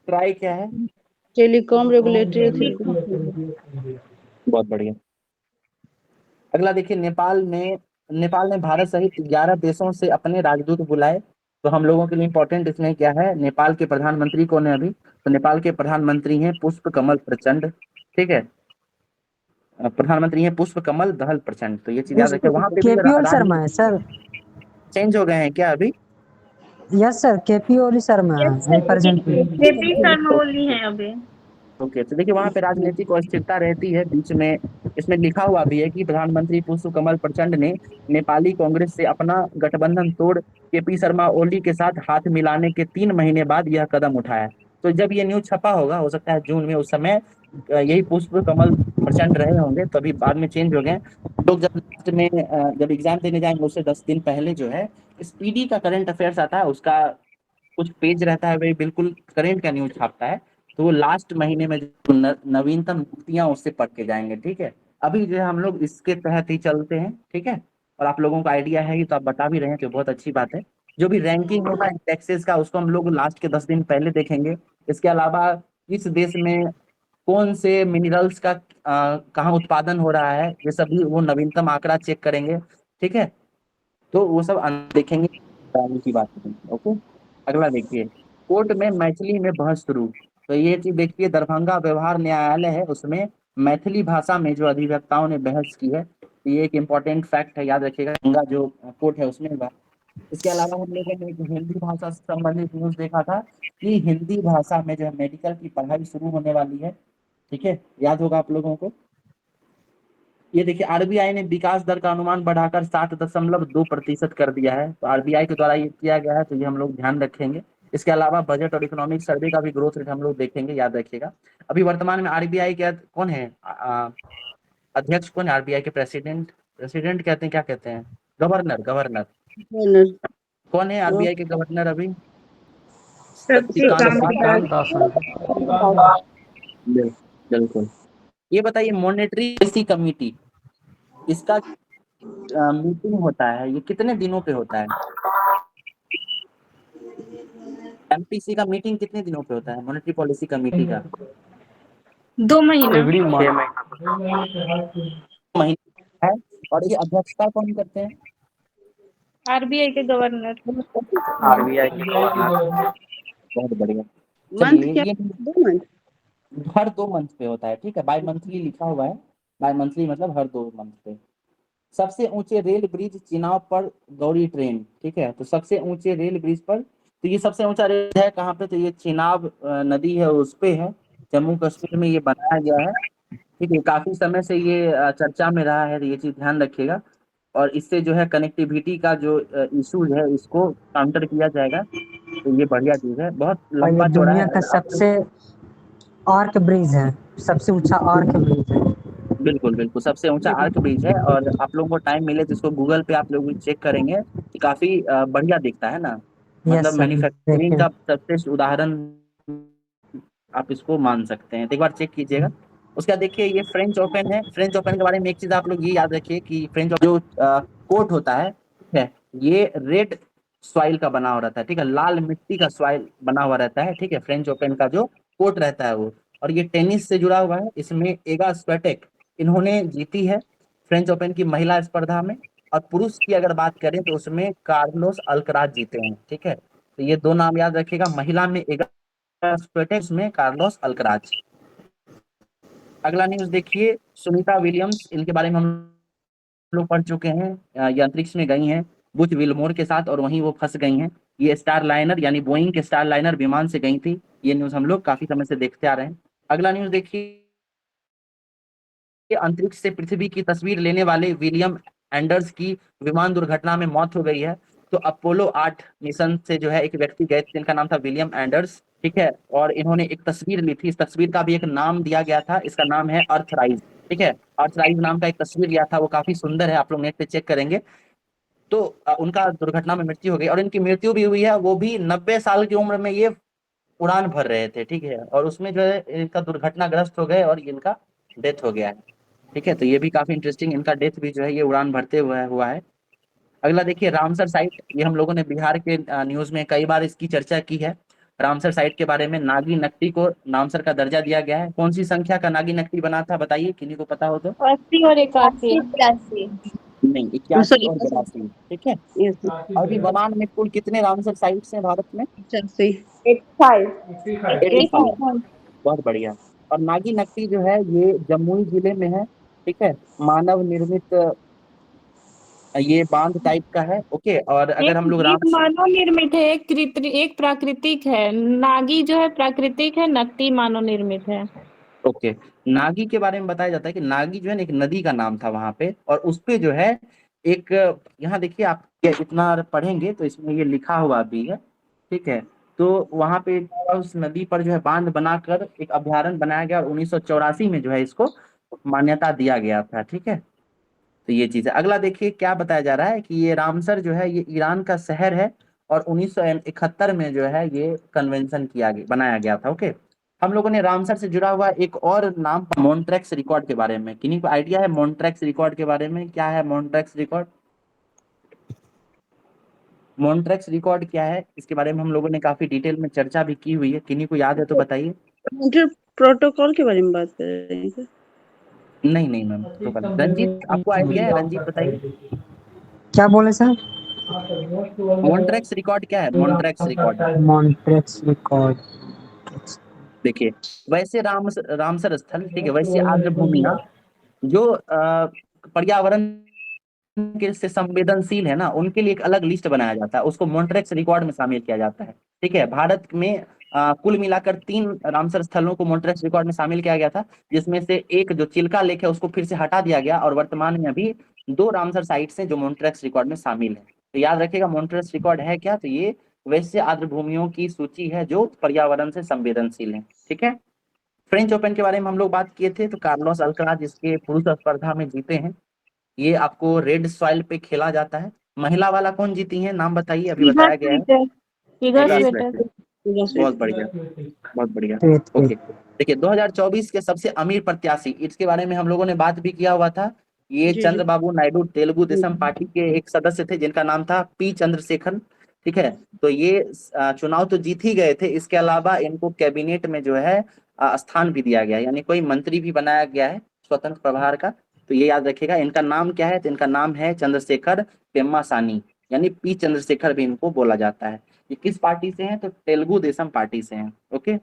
ट्राई क्या है? Telecom regulatory authority. बहुत बढ़िया। अगला देखिए नेपाल ने भारत सहित 11 देशों से अपने राजदूत बुलाए। तो हम लोगों के लिए इंपॉर्टेंट इसमें क्या है, नेपाल के प्रधानमंत्री कौन है अभी? तो नेपाल के प्रधानमंत्री हैं पुष्प कमल प्रचंड, ठीक है। प्रधानमंत्री हैं पुष्प कमल दहल प्रचंड। तो ये चीज याद रखिए। वहां पे भी केपी ओली शर्मा है सर। चेंज हो गए हैं क्या अभी? यस सर, केपी ओली शर्मा है प्रेजेंट में। जेपी शर्मा ओली है अभी। ओके, तो देखिए वहां पे राजनीतिक अस्थिरता रहती है बीच में। इसमें लिखा हुआ भी है कि प्रधानमंत्री पुष्प कमल प्रचंड ने नेपाली कांग्रेस से अपना गठबंधन तोड़ केपी शर्मा ओली के साथ हाथ मिलाने के 3 महीने बाद यह कदम उठाया। तो जब ये न्यूज छपा होगा, हो सकता है जून में, उस समय यही पुष्प कमल प्रचंड रहे होंगे, तभी बाद में चेंज हो गए। लोग जब लास्ट में जब एग्जाम देने जाएंगे उससे 10 दिन पहले जो है स्पीडी का करंट अफेयर्स आता है, उसका कुछ पेज रहता है, वही बिल्कुल करंट का न्यूज छापता है। तो वो लास्ट महीने में जो नवीनतम नियुक्तियां उससे पढ़ के जाएंगे, ठीक है। अभी जो है हम लोग इसके तहत ही चलते हैं, ठीक है। और आप लोगों का आइडिया है ही तो आप बता भी रहे हैं, तो बहुत अच्छी बात है। जो भी रैंकिंग होगा टैक्सेस का उसको हम लोग लास्ट के 10 दिन पहले देखेंगे। इसके अलावा किस देश में कौन से मिनरल्स का कहाँ उत्पादन हो रहा है, ये सभी वो नवीनतम आंकड़ा चेक करेंगे, ठीक है। तो वो सब देखेंगे की बात करेंगे, ओके। अगला देखिए कोर्ट में मैथिली में बहस शुरू। तो ये चीज देखिए दरभंगा व्यवहार न्यायालय है, उसमें मैथिली भाषा में जो अधिवक्ताओं ने बहस की है। तो ये एक इम्पोर्टेंट फैक्ट है, याद रखिएगा। दरभंगा जो कोर्ट है उसमें हुआ। इसके अलावा हम लोगों ने एक हिंदी भाषा से संबंधित न्यूज देखा था कि हिंदी भाषा में जो है मेडिकल की पढ़ाई शुरू होने वाली है, ठीक है, याद होगा आप लोगों को। ये देखिए आरबीआई ने विकास दर का अनुमान बढ़ाकर 7.2% कर दिया है। तो आरबीआई के द्वारा ये किया गया है, तो ये हम लोग ध्यान रखेंगे। इसके अलावा बजट और इकोनॉमिक सर्वे का भी ग्रोथ रेट हम लोग देखेंगे, याद रखिएगा। अभी वर्तमान में आरबीआई के कौन है, अध्यक्ष कौन है आरबीआई के? प्रेसिडेंट, प्रेसिडेंट कहते हैं, क्या कहते हैं? गवर्नर, गवर्नर कौन है आरबीआई के गवर्नर अभी? शक्तिकांत दास हैं। बिल्कुल। ये बताइए मॉनेटरी पॉलिसी कमेटी, इसका मीटिंग होता है, ये कितने दिनों पे होता है? एमपीसी का मीटिंग कितने दिनों पे होता है, मॉनेटरी पॉलिसी कमेटी का? 2 महीना। Every month. महीना है। और ये अध्यक्षता कौन करते हैं? आरबीआई के गवर्नर। आरबीआई के गवर्नर। बहुत बढ़िया। मंथ चलिए क्या? ये 2 मंथ। हर 2 मंथ पे होता है, ठीक है। बाई मंथली लिखा हुआ है, बाई मंथली मतलब हर 2 मंथ पे। सबसे ऊंचे रेल ब्रिज चिनाव पर गौरी ट्रेन, ठीक है। तो सबसे ऊंचे रेल ब्रिज पर, तो ये सबसे ऊंचा रेल है कहाँ पे? तो ये चिनाब नदी है उस पे है, जम्मू कश्मीर में ये बनाया गया है, ठीक है। काफी समय से ये चर्चा में रहा है, तो ये चीज ध्यान रखिएगा। और इससे जो है कनेक्टिविटी का जो इशू है इसको काउंटर किया जाएगा, तो ये बढ़िया चीज है। बहुत और ये लंबा चौड़ा दुनिया है, का अगर आप सबसे आर्क ब्रिज है, सबसे ऊंचा आर्क ब्रिज है। बिल्कुल बिल्कुल सबसे ऊंचा आर्क ब्रिज है। और आप लोगों को टाइम मिले तो इसको गूगल पे आप लोग चेक करेंगे, कि काफी बढ़िया दिखता है ना। मतलब यस सर, मैन्युफैक्चरिंग देखिए। का सर्वश्रेष्ठ उदाहरण आप इसको मान सकते हैं, तो एक बार चेक कीजिएगा। उसका देखिए ये फ्रेंच ओपन है। फ्रेंच ओपन के बारे में एक चीज आप लोग ये याद रखिए कि फ्रेंच जो कोर्ट होता है, ठीक है, ये रेड सॉइल का बना हुआ रहता है, ठीक है, लाल मिट्टी का सॉइल बना हुआ रहता है, ठीक है। फ्रेंच ओपन का जो कोर्ट रहता है वो, और ये टेनिस से जुड़ा हुआ है। इसमें एगा स्वेटेक इन्होंने जीती है फ्रेंच ओपन की महिला स्पर्धा में। और पुरुष की अगर बात करें तो उसमें कार्लोस अल्कराज जीते हैं, ठीक है। तो ये 2 नाम याद रखिएगा, महिला में एगा स्वेटेक में कार्लोस अल्कराज। अगला न्यूज देखिए, सुनीता विलियम्स, इनके बारे में हम लोग पढ़ चुके हैं। ये अंतरिक्ष में गई हैं बुच विल्मोर के साथ, और वहीं वो फंस गई हैं। ये स्टार लाइनर यानी बोइंग के स्टार लाइनर विमान से गई थी। ये न्यूज हम लोग काफी समय से देखते आ रहे हैं। अगला न्यूज देखिए, अंतरिक्ष से पृथ्वी की तस्वीर लेने वाले विलियम एंडर्स की विमान दुर्घटना में मौत हो गई है। तो अपोलो 8 मिशन से जो है एक व्यक्ति गए थे, जिनका नाम था विलियम एंडर्स, ठीक है। और इन्होंने एक तस्वीर ली थी, इस तस्वीर का भी एक नाम दिया गया था, इसका नाम है अर्थराइज, ठीक है। अर्थराइज नाम का एक तस्वीर लिया था, वो काफी सुंदर है, आप लोग नेट पे चेक करेंगे। तो उनका दुर्घटना में मृत्यु हो गई, और इनकी मृत्यु भी हुई है, वो भी 90 साल की उम्र में ये उड़ान भर रहे थे, ठीक है। और उसमें जो है इनका दुर्घटनाग्रस्त हो गए और इनका डेथ हो गया है, ठीक है। तो ये भी काफी इंटरेस्टिंग, इनका डेथ भी जो है ये उड़ान भरते हुए हुआ है। अगला देखिए, रामसर साइट, ये हम लोगों ने बिहार के न्यूज में कई बार इसकी चर्चा की है। रामसर साइट के बारे में, नागी नकटी को रामसर का दर्जा दिया गया है। कौन सी संख्या का नागी नकटी बना था, बताइए, किन्हीं को पता हो तो? 80 और 81। नहीं, 81 सॉरी, और 82, ठीक है। 85। अभी वर्तमान में कुल कितने रामसर साइट्स हैं भारत में? 85। बहुत बढ़िया। और नागी नकटी जो है ये जमुई जिले में है, ठीक है। मानव निर्मित ये बांध टाइप का है, ओके। और अगर हम लोग एक मानव निर्मित है, एक प्राकृतिक है। नागी जो है प्राकृतिक है, नकटी मानव निर्मित है। ओके, नागी के बारे में बताया जाता है कि नागी जो है ना एक नदी का नाम था वहां पे, और उस पे जो है एक, यहाँ देखिए आप इतना पढ़ेंगे तो इसमें ये लिखा हुआ भी है, ठीक है। तो वहां पे उस नदी पर जो है बांध बनाकर एक अभ्यारण्य बनाया गया, और 1984 में जो है इसको मान्यता दिया गया था, ठीक है। तो ये चीज है। अगला देखिए क्या बताया जा रहा है कि ये रामसर जो है ये ईरान का शहर है, और 1971 में जो है ये कन्वेंशन बनाया गया था, ओके। हम लोगों ने रामसर से जुड़ा हुआ एक और नाम, मॉन्ट्रेक्स रिकॉर्ड के बारे में, किन्हीं को आइडिया है मॉन्ट्रेक्स रिकॉर्ड के बारे में? क्या है मॉन्ट्रेक्स रिकॉर्ड? मॉन्ट्रेक्स रिकॉर्ड क्या है, इसके बारे में हम लोगों ने काफी डिटेल में चर्चा भी की हुई है, किन्हीं को याद है तो बताइए। इंटर प्रोटोकॉल के बारे में बात कर रहे हैं क्या? नहीं नहीं मैम, तो रंजीत, आपको आइडिया है? रंजीत बताइए, क्या बोले सर? मॉन्ट्रेक्स रिकॉर्ड क्या है? मॉन्ट्रेक्स रिकॉर्ड मॉन्ट्रेक्स रिकॉर्ड। देखिए, वैसे रामसर स्थल, ठीक है, वैसे आर्द्र भूमियां जो पर्यावरण के से संवेदनशील है ना, उनके लिए एक अलग लिस्ट बनाया जाता है, उसको मॉन्ट्रेक्स रिकॉर्ड में शामिल किया जाता है, ठीक है। भारत में कुल मिलाकर 3 रामसर स्थलों को मॉन्ट्रेक्स रिकॉर्ड में शामिल किया गया था, जिसमें से एक जो चिल्का लेक है उसको फिर से हटा दिया गया, और वर्तमान में अभी 2 रामसर साइट्स हैं जो मॉन्ट्रेक्स रिकॉर्ड में शामिल है। तो याद रखिएगा मॉन्ट्रेक्स रिकॉर्ड है क्या, तो ये वैसे आर्द्र भूमियों की सूची है जो पर्यावरण से संवेदनशील है, ठीक है। फ्रेंच ओपन के बारे में हम लोग बात किए थे, तो कार्लोस अल्कराज इसके पुरुष स्पर्धा में जीते हैं। ये आपको रेड सॉइल पे खेला जाता है। महिला वाला कौन जीती है, नाम बताइए, अभी बताया गया है। इधर Vegas स्वेटर। Vegas, बहुत बढ़िया, बहुत बढ़िया, ग्रेट ओके। देखिए 2024 के सबसे अमीर प्रत्याशी, इसके बारे में हम लोगों ने बात भी किया हुआ था। ये जी, जी। चंद्रबाबू नायडू तेलुगु देशम पार्टी के एक सदस्य थे जिनका नाम था पी चंद्रशेखर। ठीक है, तो ये चुनाव तो जीत ही गए थे, इसके अलावा इनको कैबिनेट में जो है स्थान भी दिया गया है, यानी कोई मंत्री भी बनाया गया है स्वतंत्र प्रभार का। तो ये याद रखिएगा। इनका नाम क्या है? तो इनका नाम है चंद्रशेखर पेम्मासानी, यानी पी चंद्रशेखर भी इनको बोला जाता है। ये किस पार्टी से हैं? तो तेलुगु देशम पार्टी से हैं। ओके,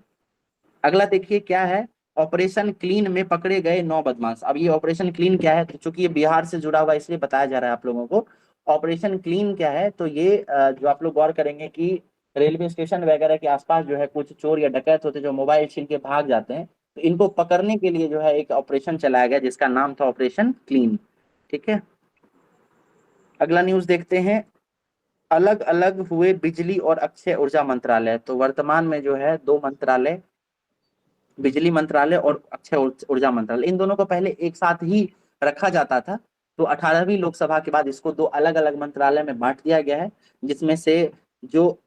अगला देखिए क्या है। ऑपरेशन क्लीन में पकड़े गए 9 बदमाश। अब ये ऑपरेशन क्लीन क्या है? तो चूंकि ये बिहार से जुड़ा हुआ है इसलिए बताया जा रहा है आप लोगों को। ऑपरेशन क्लीन क्या है? तो ये जो आप लोग गौर करेंगे कि रेलवे स्टेशन वगैरह के आसपास जो है कुछ चोर या डकैत होते हैं जो मोबाइल छीन के भाग जाते हैं, तो इनको पकड़ने के लिए जो है एक ऑपरेशन चलाया गया जिसका नाम था ऑपरेशन क्लीन। ठीक है, अगला न्यूज देखते हैं। अलग अलग हुए बिजली और अक्षय ऊर्जा मंत्रालय। तो वर्तमान में जो है 2 मंत्रालय, बिजली मंत्रालय और अक्षय ऊर्जा मंत्रालय, इन दोनों को पहले एक साथ ही रखा जाता था। तो 18वीं लोकसभा के बाद इसको 2 अलग अलग मंत्रालय में बांट दिया गया है, जिसमें से जो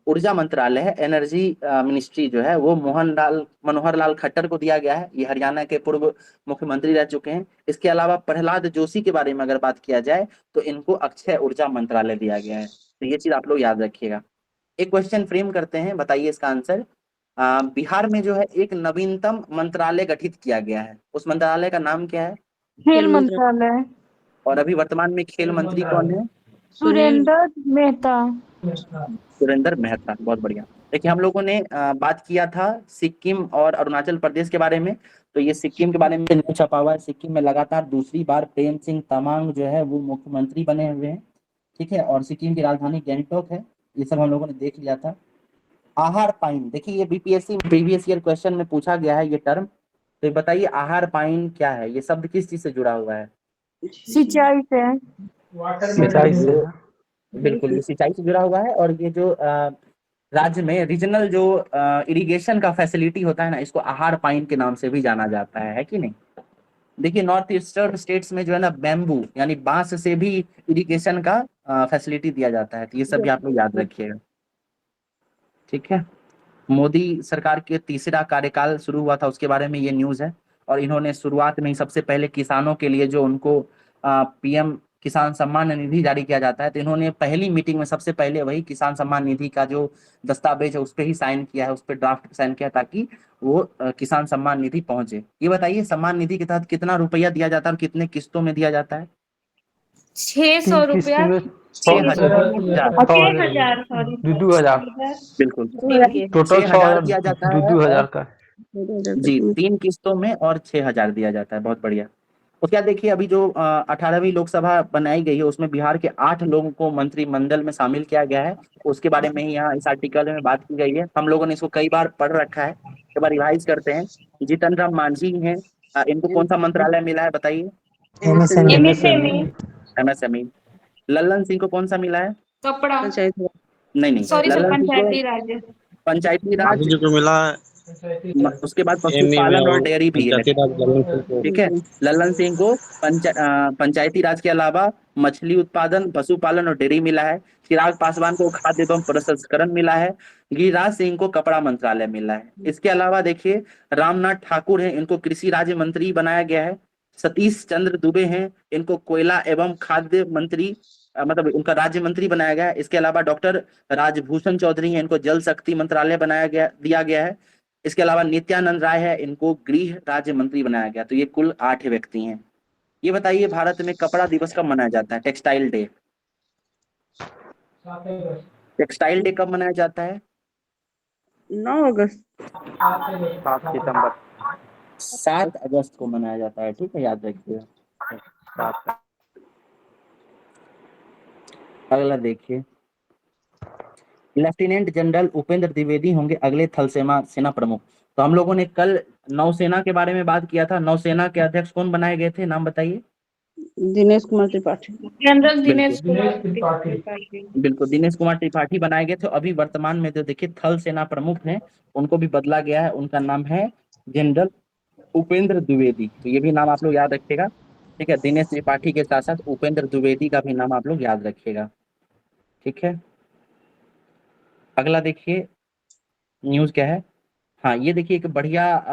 ऊर्जा मंत्रालय है, एनर्जी मिनिस्ट्री जो है, वो मनोहर लाल खट्टर को दिया गया है। ये हरियाणा के पूर्व मुख्यमंत्री रह चुके हैं। इसके अलावा प्रहलाद जोशी के बारे में अगर बात किया जाए तो इनको अक्षय ऊर्जा मंत्रालय दिया गया है। तो ये चीज आप लोग याद रखिएगा। एक क्वेश्चन फ्रेम करते हैं, बताइए इसका आंसर। बिहार में जो है एक नवीनतम मंत्रालय गठित किया गया है, उस मंत्रालय का नाम क्या है? खेल मंत्रालय। और अभी वर्तमान में खेल मंत्री कौन है? सुरेंद्र मेहता। सुरेंद्र मेहता, बहुत बढ़िया। देखिए हम लोगों ने बात किया था सिक्किम और अरुणाचल प्रदेश के बारे में। तो ये सिक्किम के बारे में छपा हुआ है। सिक्किम में लगातार दूसरी बार प्रेम सिंह तमांग जो है वो मुख्यमंत्री बने हुए हैं। ठीक है, और सिक्किम की राजधानी गैंगटॉक है। ये सब हम लोगों ने देख लिया था। आहार पाइन, देखिए ये बीपीएससी प्रीवियस ईयर क्वेश्चन में पूछा गया है ये टर्म। तो बताइए आहार पाइन क्या है? ये शब्द किस चीज से जुड़ा हुआ है? सिंचाई से। सिंचाई से है। बिल्कुल, ये सिंचाई से जुड़ा हुआ है। और ये जो राज्य में रीजनल जो इरिगेशन का फैसिलिटी होता है ना, इसको आहार पाइन के नाम से भी जाना जाता है कि नहीं? देखिए नॉर्थ ईस्टर्न स्टेट्स में जो है ना बैम्बू यानी बांस से भी इरिगेशन का फैसिलिटी दिया जाता है। तो ये सब भी आप लोग याद रखिएगा। ठीक है, मोदी सरकार के तीसरा कार्यकाल शुरू हुआ था, उसके बारे में ये न्यूज है। और इन्होंने शुरुआत में ही सबसे पहले किसानों के लिए जो उनको पीएम किसान सम्मान निधि जारी किया जाता है, तो इन्होंने पहली मीटिंग में सबसे पहले वही किसान सम्मान निधि का जो दस्तावेज है उस पर ही साइन किया है, उस पर ड्राफ्ट साइन किया ताकि वो किसान सम्मान निधि पहुंचे। ये बताइए सम्मान निधि के तहत कितना रुपया दिया जाता है और कितने किस्तों में दिया जाता है? 600 3 किस्त रुपया। में 6,000 सॉरी। 2,000 बिल्कुल, टोटल 6,000 दिया जाता है। 2,000 का। जी, 3 किस्तों में और 6,000 दिया जाता है। बहुत बढ़िया। उसके बाद देखिए अभी जो 18वीं लोकसभा बनाई गई है उसमें बिहार के 8 लोगों को मंत्रिमंडल में शामिल किया गया है। उसके बारे में ही यहाँ इस आर्टिकल में बात की गई है। हम लोगों ने इसको कई बार पढ़ रखा है, एक बार रिवाइज करते हैं। जीतन राम मांझी हैं, इनको कौन सा मंत्रालय मिला है बताइए? एमएसएमई। एमएसएमई। लल्लन सिंह को कौन सा मिला है? कपड़ा। नहीं, सॉरी सर, लल्लन सिंह को पंचायती राज। पंचायती राज, जी को मिला है। उसके बाद एमए में पशुपालन और और डेयरी भी है। पंचायती राज ललन सिंह को। ठीक है, लल्लन सिंह को पंचायती राज के अलावा मछली उत्पादन, पशुपालन और डेयरी मिला है। चिराग पासवान को खाद्य एवं प्रसंस्करण मिला है। गिरिराज सिंह को कपड़ा मंत्रालय मिला है। इसके अलावा देखिए रामनाथ ठाकुर हैं, इनको कृषि राज्य मंत्री बनाया गया है। सतीश चंद्र दुबे हैं, इनको कोयला एवं खाद्य मंत्री मतलब उनका राज्य मंत्री बनाया गया है। इसके अलावा डॉक्टर राजभूषण चौधरी हैं, इनको जल शक्ति मंत्रालय दिया गया है। इसके अलावा नित्यानंद राय है, इनको गृह राज्य मंत्री बनाया गया। तो ये कुल 8 व्यक्ति हैं। ये बताइए भारत में कपड़ा दिवस कब मनाया जाता है? Textile day. टेक्सटाइल डे कब मनाया जाता है? 9 अगस्त। 7 सितंबर, 7 अगस्त को मनाया जाता है। ठीक है, याद रखिएगा। अगला देखिए, लेफ्टिनेंट जनरल उपेंद्र द्विवेदी होंगे अगले थल सेना प्रमुख। तो हम लोगों ने कल नौसेना के बारे में बात किया था। नौसेना के अध्यक्ष कौन बनाए गए थे, नाम बताइए? दिनेश कुमार त्रिपाठी। जनरल दिनेश बिल्कुल, दिनेश कुमार त्रिपाठी बनाए गए थे। अभी वर्तमान में जो देखिए थल सेना प्रमुख हैं उनको भी बदला गया है, उनका नाम है जनरल उपेंद्र द्विवेदी। तो ये भी नाम आप लोग याद रखिएगा। ठीक है, दिनेश त्रिपाठी के साथ साथ उपेंद्र द्विवेदी का भी नाम आप लोग याद रखिएगा। ठीक है, अगला देखिए न्यूज क्या है। हाँ, ये देखिए एक बढ़िया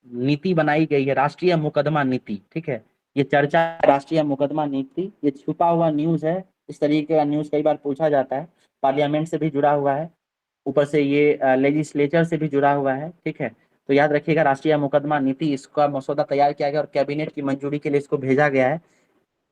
नीति बनाई गई है, राष्ट्रीय मुकदमा नीति। ठीक है, ये चर्चा राष्ट्रीय मुकदमा नीति, ये छुपा हुआ न्यूज है। इस तरीके का न्यूज कई बार पूछा जाता है। पार्लियामेंट से भी जुड़ा हुआ है, ऊपर से ये लेजिस्लेचर से भी जुड़ा हुआ है। ठीक है, तो याद रखिएगा राष्ट्रीय मुकदमा नीति, इसका मसौदा तैयार किया गया और कैबिनेट की मंजूरी के लिए इसको भेजा गया है।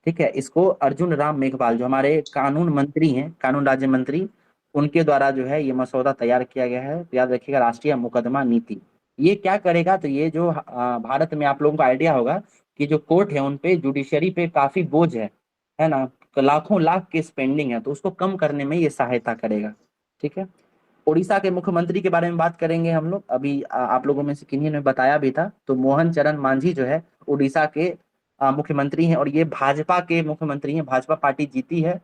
ठीक है, इसको अर्जुन राम मेघवाल जो हमारे कानून मंत्री हैं, कानून राज्य मंत्री, उनके द्वारा जो है ये मसौदा तैयार किया गया है। तो याद रखिएगा राष्ट्रीय मुकदमा नीति ये क्या करेगा, तो ये जो भारत में आप लोगों को आइडिया होगा कि जो कोर्ट है उन पे, जुडिशरी पे काफी बोझ है ना, लाखों लाख की स्पेंडिंग है, तो उसको कम करने में ये सहायता करेगा। ठीक है, उड़ीसा के मुख्यमंत्री के बारे में बात करेंगे हम लोग। अभी आप लोगों में से किन्हीं ने बताया भी था, तो मोहन चरण मांझी जो है उड़ीसा के मुख्यमंत्री हैं और ये भाजपा के मुख्यमंत्री हैं, भाजपा पार्टी जीती है।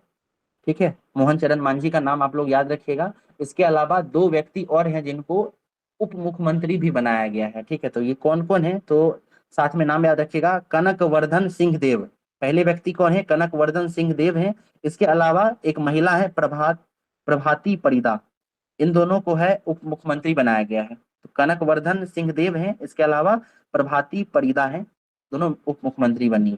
ठीक है, मोहन चरण मांझी का नाम आप लोग याद रखिएगा। इसके अलावा 2 व्यक्ति और हैं जिनको उप मुख्यमंत्री भी बनाया गया है। ठीक है, तो ये कौन कौन है, तो साथ में नाम याद रखिएगा। कनकवर्धन सिंह देव, पहले व्यक्ति कौन है, कनकवर्धन सिंह देव हैं। इसके अलावा एक महिला है प्रभाती परिदा, इन दोनों को है उप मुख्यमंत्री बनाया गया है। तो कनकवर्धन सिंह देव हैं, इसके अलावा प्रभाती परिदा हैं, दोनों उप मुख्यमंत्री बनी।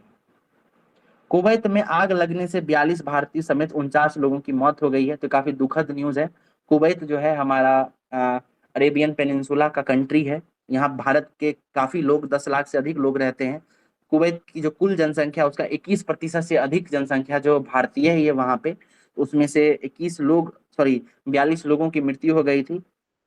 कुवैत में आग लगने से 42 भारतीय समेत 49 लोगों की मौत हो गई है, तो काफी दुखद न्यूज है। कुवैत जो है हमारा अरेबियन पेनिनसुला का कंट्री है। यहाँ भारत के काफी लोग, 10 लाख से अधिक लोग रहते हैं। कुवैत की जो कुल जनसंख्या उसका 21% से अधिक जनसंख्या जो भारतीय है ये वहां पे, उसमें से 42 लोगों की मृत्यु हो गई थी।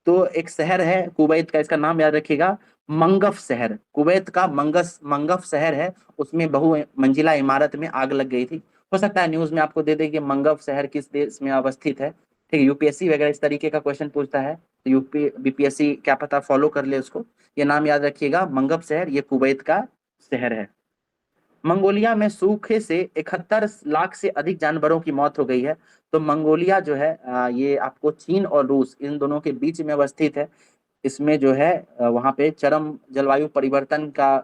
तो एक शहर है कुवैत का, इसका नाम याद रखिएगा, मंगफ शहर। कुवैत का मंगफ शहर है, उसमें बहु मंजिला इमारत में आग लग गई थी। हो सकता है न्यूज में आपको दे दे कि मंगफ शहर किस देश में अवस्थित है। ठीक है, यूपीएससी वगैरह इस तरीके का क्वेश्चन पूछता है, तो बीपीएससी क्या पता फॉलो कर ले उसको। ये नाम याद रखिएगा, मंगफ शहर, ये कुवैत का शहर है। मंगोलिया में सूखे से 71 लाख से अधिक जानवरों की मौत हो गई है। तो मंगोलिया जो है ये आपको चीन और रूस इन दोनों के बीच में अवस्थित है। इसमें जो है वहाँ पे चरम जलवायु परिवर्तन का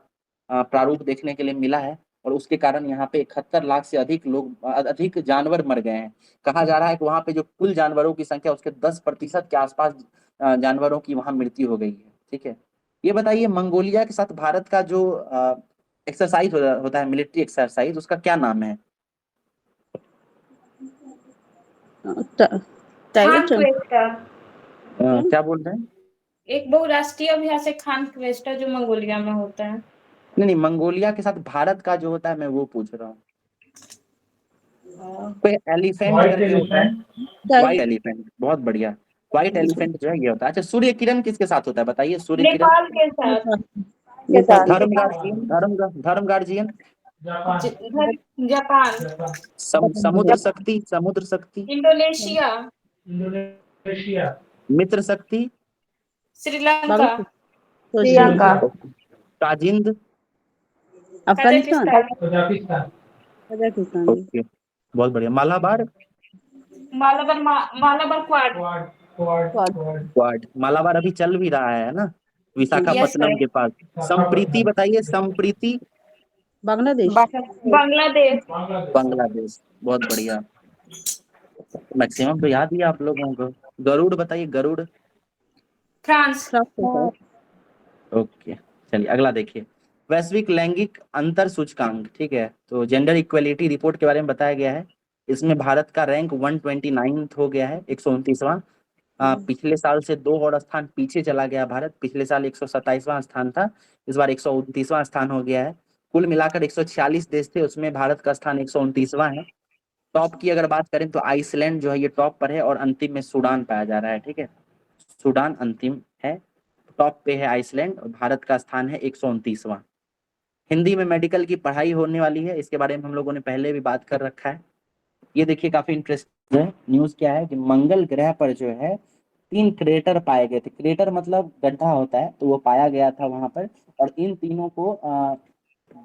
प्रारूप देखने के लिए मिला है और उसके कारण यहाँ पे 71 लाख से अधिक जानवर मर गए हैं। कहा जा रहा है कि वहाँ पे जो कुल जानवरों की संख्या उसके 10% के आसपास जानवरों की वहाँ मृत्यु हो गई है। ठीक है, ये बताइए मंगोलिया के साथ भारत का जो एक्सरसाइज होता है, मिलिट्री एक्सरसाइज, उसका क्या नाम है? Tiger Khan Trump. क्वेस्टा, क्या बोल रहे हैं? एक बहुराष्ट्रीय अभ्यास है खान क्वेस्टा जो मंगोलिया में होता है। नहीं, मंगोलिया के साथ भारत का जो होता है मैं वो पूछ रहा हूँ। कोई एलिफेंट करके होता है, व्हाइट एलिफेंट, बहुत बढ़िया। व्हाइट एलिफेंट जो है ये होता है। अच्छा, सूर्य किरण किसके साथ होता है बताइए? सूर्य किरण नेपाल के साथ, धर्म गार्जियन, जापान, समुद्र शक्ति, इंडोनेशिया, मित्र शक्ति, श्रीलंका, ताजिंद, अफगानिस्तान, कजाकिस्तान, कजाकिस्तान। ओके, बहुत बढ़िया। मालाबार क्वाड, मालाबार अभी चल भी रहा है ना, विशाखापट्टनम के पास। संप्रीति बताइए, संप्रीति। बांग्लादेश, बांग्लादेश, बहुत बढ़िया। मैक्सिमम तो याद ही है आप लोगों को। गरुड़ बताइए, गरुड़। फ्रांस। ओके, चलिए अगला देखिए। वैश्विक लैंगिक अंतर सूचकांक, ठीक है, तो जेंडर इक्वलिटी रिपोर्ट के बारे में बताया गया है। इसमें भारत का रैंक 129 हो गया है, 129वां। पिछले साल से 2 और स्थान पीछे चला गया भारत। पिछले साल 127वां स्थान था, इस बार 129वां स्थान हो गया है। कुल मिलाकर 146 देश थे, उसमें भारत का स्थान 129वां है। टॉप की अगर बात करें तो आइसलैंड जो है ये टॉप पर है और अंतिम में सूडान पाया जा रहा है। ठीक है, सूडान अंतिम है, टॉप पे है आइसलैंड और भारत का स्थान है 129वां। हिंदी में मेडिकल की पढ़ाई होने वाली है, इसके बारे में हम लोगों ने पहले भी बात कर रखा है। ये देखिए काफी इंटरेस्टिंग है न्यूज। क्या है कि मंगल ग्रह पर जो है 3 क्रेटर पाए गए थे। क्रेटर मतलब गड्ढा होता है, तो वो पाया गया था वहां पर। और इन तीनों को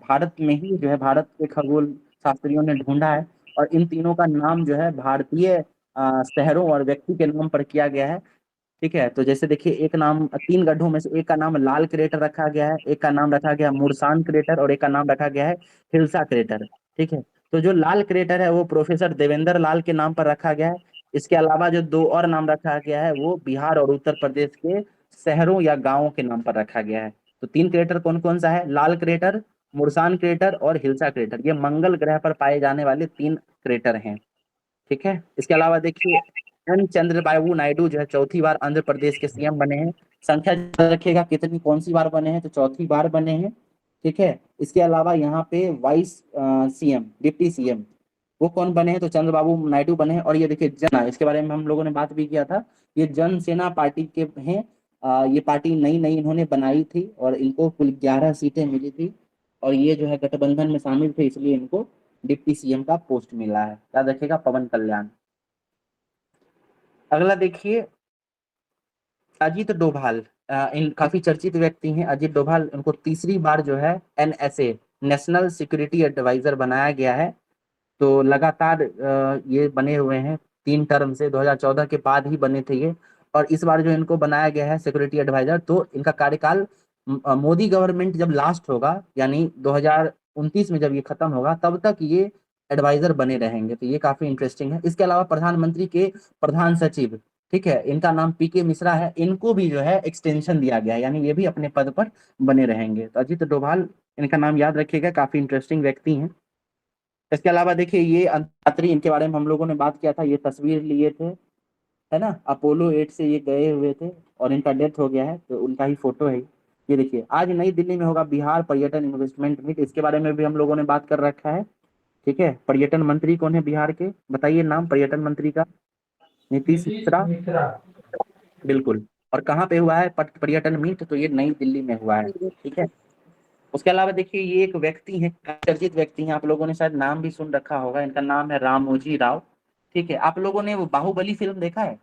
भारत में ही जो है, भारत के खगोल शास्त्रियों ने ढूंढा है और इन तीनों का नाम जो है भारतीय शहरों और व्यक्ति के नाम पर किया गया है। ठीक है, तो जैसे देखिए एक नाम, 3 गड्ढों में से एक का नाम लाल क्रेटर रखा गया है, एक का नाम रखा गया मुरसान क्रेटर और एक का नाम रखा गया है हिल्सा क्रेटर। ठीक है, तो जो लाल क्रेटर है वो प्रोफेसर देवेंद्र लाल के नाम पर रखा गया है। इसके अलावा जो 2 और नाम रखा गया है वो बिहार और उत्तर प्रदेश के शहरों या गांवों के नाम पर रखा गया है। तो 3 क्रेटर कौन कौन सा है? लाल क्रेटर, मुर्सान क्रेटर और हिल्सा क्रेटर, ये मंगल ग्रह पर पाए जाने वाले 3 क्रेटर हैं। ठीक है, इसके अलावा देखिए एन चंद्रबाबू नायडू जो है चौथी बार आंध्र प्रदेश के सीएम बने हैं। संख्या याद रखिएगा कितनी, कौन सी बार बने हैं, तो चौथी बार बने हैं। ठीक है, इसके अलावा यहाँ पे वाइस सीएम, डिप्टी सीएम, वो कौन बने हैं, तो चंद्रबाबू नायडू बने हैं। और ये देखिए जन, इसके बारे में हम लोगों ने बात भी किया था, ये जन सेना पार्टी के हैं। ये पार्टी नई नई इन्होंने बनाई थी और इनको कुल 11 सीटें मिली थी और ये जो है गठबंधन में शामिल थे, इसलिए इनको डिप्टी सीएम का पोस्ट मिला है। याद रखिएगा, पवन कल्याण। अगला देखिए अजीत डोभाल, इन काफी चर्चित व्यक्ति हैं अजीत डोभाल, उनको तीसरी बार जो है एनएसए, नेशनल सिक्योरिटी एडवाइजर बनाया गया है। तो लगातार ये बने हुए हैं 3 टर्म से, 2014 के बाद ही बने थे ये। और इस बार जो इनको बनाया गया है सिक्योरिटी एडवाइजर, तो इनका कार्यकाल मोदी गवर्नमेंट जब लास्ट होगा, यानी 2029 में जब ये खत्म होगा, तब तक ये एडवाइजर बने रहेंगे। तो ये काफी इंटरेस्टिंग है। इसके अलावा प्रधानमंत्री के प्रधान सचिव, ठीक है, इनका नाम पीके मिश्रा है, इनको भी जो है एक्सटेंशन दिया गया है, यानी ये भी अपने पद पर बने रहेंगे। तो अजीत डोभाल, इनका नाम याद रखिएगा, काफी इंटरेस्टिंग व्यक्ति हैं। इसके अलावा देखिए ये अंतरिक्ष, इनके बारे में हम लोगों ने बात किया था, ये तस्वीर लिए थे, है ना, अपोलो 8 से ये गए हुए थे और इनका डेथ हो गया है, तो उनका ही फोटो है ये देखिए। आज नई दिल्ली में होगा बिहार पर्यटन इन्वेस्टमेंट मीट, इसके बारे में भी हम लोगों ने बात कर रखा है। ठीक है, पर्यटन मंत्री कौन है बिहार के, बताइए नाम पर्यटन मंत्री का, नीतीश मिश्रा, बिल्कुल। और कहाँ पे हुआ है पर्यटन मीट, तो ये नई दिल्ली में हुआ है। ठीक है, उसके अलावा देखिए ये एक व्यक्ति है, चर्चित व्यक्ति हैं, आप लोगों ने शायद नाम भी सुन रखा होगा, इनका नाम है रामोजी राव। ठीक है, आप लोगों ने वो बाहुबली फिल्म देखा है,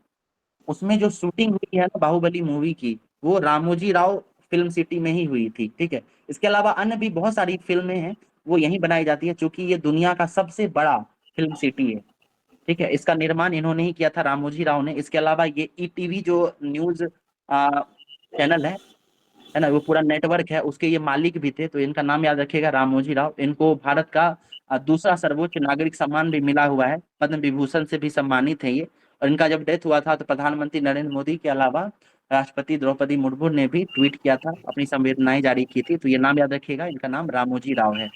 उसमें जो शूटिंग हुई है ना बाहुबली मूवी की, वो रामोजी राव फिल्म सिटी में ही हुई थी। ठीक है, इसके अलावा अन्य भी बहुत सारी फिल्में हैं, वो यहीं बनाई जाती है, क्योंकि ये दुनिया का सबसे बड़ा फिल्म सिटी है। ठीक है, इसका निर्माण इन्होंने ही किया था, रामोजी राव ने। इसके अलावा ये ईटीवी जो न्यूज चैनल है ना, वो पूरा नेटवर्क है, उसके ये मालिक भी थे। तो इनका नाम याद रखिएगा, रामोजी राव। इनको भारत का दूसरा सर्वोच्च नागरिक सम्मान भी मिला हुआ है, पद्म विभूषण से भी सम्मानित है ये। और इनका जब डेथ हुआ था, तो प्रधानमंत्री नरेंद्र मोदी के अलावा राष्ट्रपति द्रौपदी मुर्मू ने भी ट्वीट किया था, अपनी संवेदनाएं जारी की थी। तो ये नाम याद रखिएगा, इनका नाम रामोजी राव है।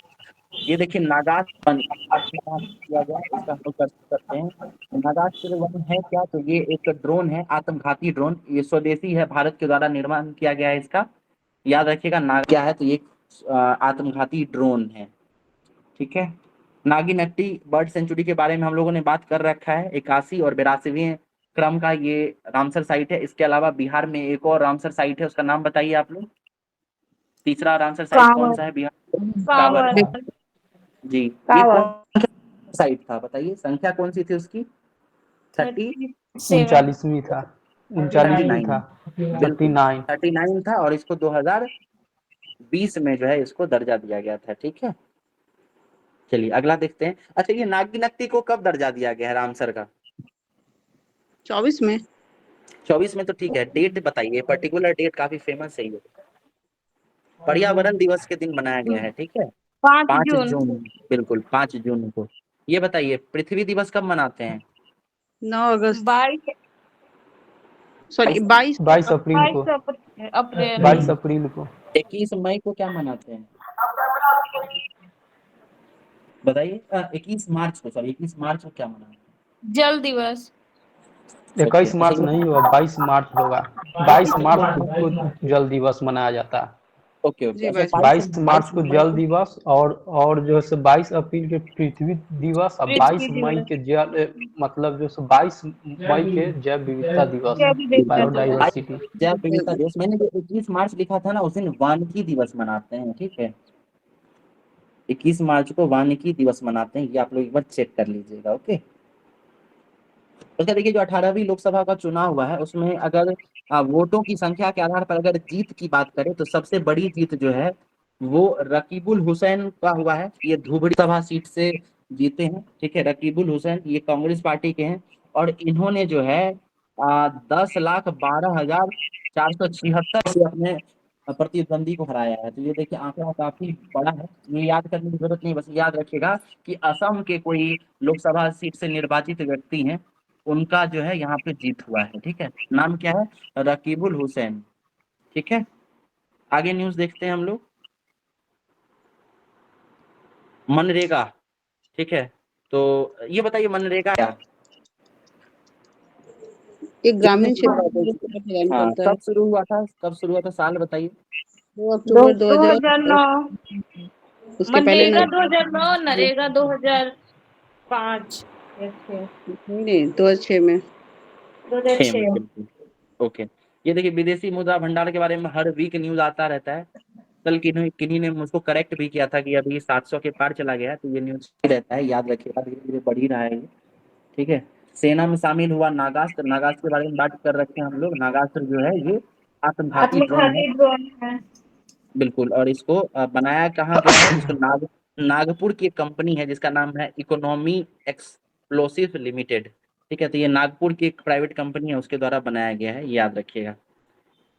ये देखिए नागास्त्र वन किया गया, इसका हम लोग करते हैं। नागास्त्र वन है क्या, तो ये एक ड्रोन है, आत्मघाती ड्रोन, ये स्वदेशी है, भारत के द्वारा निर्माण किया गया है इसका। याद रखिएगा ना क्या है, तो ये आत्मघाती ड्रोन है। ठीक है, नागिनट्टी बर्ड सेंचुरी के बारे में हम लोगों ने बात कर रखा है, 81 और 82वें क्रम का ये रामसर साइट है। इसके अलावा बिहार में एक और रामसर साइट है, उसका नाम बताइए आप लोग, तीसरा रामसर साइट कौन सा है बिहार, कांवर जी। ये कौन साइट था बताइए, संख्या कौन सी थी उसकी, 39वीं था, 39वीं था, 39। 39 था, और इसको 2020 में जो है इसको दर्जा दिया गया था। ठीक है, चलिए अगला देखते हैं। अच्छा, ये नागिनट्टी को कब दर्जा दिया गया है रामसर का, 24 में। 24 में, तो ठीक है, डेट बताइए, पर्टिकुलर डेट काफी फेमस है ये, पर्यावरण दिवस के दिन बनाया गया है। ठीक है, 5 जून, बिल्कुल 5 जून को। ये बताइए पृथ्वी दिवस कब मनाते हैं, 9 अगस्त, 22 सॉरी 22 22 अप्रैल को, अप्रैल 22 अप्रैल को। 21 मई को क्या मनाते हैं बताइए, 21 मार्च को, सॉरी 21 मार्च को क्या मनाते हैं, जल दिवस। 21 मार्च नहीं होगा, 22 मार्च होगा। 22 मार्च को जल दिवस मनाया जाता है। ओके ओके, 22 मार्च को जल दिवस, और जो है 22 अप्रैल के पृथ्वी दिवस, और 22 मई के जल, मतलब जो 22 मई के जैव विविधता दिवस, बायोडाइवर्सिटी। जैव विविधता दिवस। मैंने जो 21 मार्च लिखा था ना, उस दिन वानिकी दिवस मनाते हैं। ठीक है, 21 मार्च को वानिकी दिवस मनाते हैं, ये आप लोग एक बार चेक कर लीजिएगा। ओके, उसका देखिए जो 18वीं लोकसभा का चुनाव हुआ है, उसमें अगर वोटों की संख्या के आधार पर अगर जीत की बात करें, तो सबसे बड़ी जीत जो है वो रकीबुल हुसैन का हुआ है, ये धुबरी सभा सीट से जीते हैं। ठीक है, रकीबुल हुसैन, ये कांग्रेस पार्टी के हैं, और इन्होंने जो है 10,12,476 से अपने प्रतिद्वंदी को हराया है। तो ये देखिए आंकड़ा काफी बड़ा है, ये याद करने की जरूरत नहीं, बस याद रखिएगा कि असम के कोई लोकसभा सीट से निर्वाचित व्यक्ति हैं, उनका जो है यहाँ पे जीत हुआ है। ठीक है, नाम क्या है, रकीबुल हुसैन। ठीक है, आगे न्यूज देखते हैं हम लोग। मनरेगा, ठीक है। तो ये बताइए मनरेगा क्या? ये ग्रामीण कितने क्षेत्र साल? में प्रदान हाँ, करता है। कब शुरू हुआ था, कब शुरू हुआ था, साल बताइए। 2 अक्टूबर 2000। 2009। उसके पहले मनरेगा न 2009, नरेगा 2005 या 6। नहीं 2006 में। 6 में, 2006। बिल्कुल। ओके। ये देखिए विदेशी मुद्रा भंडार के बारे में हर वीक न्यूज आता रहता है। कल किन्हीं ने मुझको करेक्ट भी किया था कि अभी 700 के पार चला गया है, तो ये न्यूज रहता है, याद रखिएगा, धीरे धीरे बढ़ ही रहा है ये, ठीक है। सेना में शामिल हुआ नागास्त्र, नागास्त्र के बारे में बात कर रखे हैं हम लोग। नागास्त्र जो है ये आत्मघाती ड्रोन है, आत्मघाती ड्रोन है। बिल्कुल। और इसको बनाया कहाँ गया है, इसको नागपुर की एक कंपनी है जिसका नाम है इकोनॉमी एक्सप्लोसिव लिमिटेड, ठीक है। तो ये नागपुर की एक प्राइवेट कंपनी है, उसके द्वारा बनाया गया है, ये याद रखिएगा,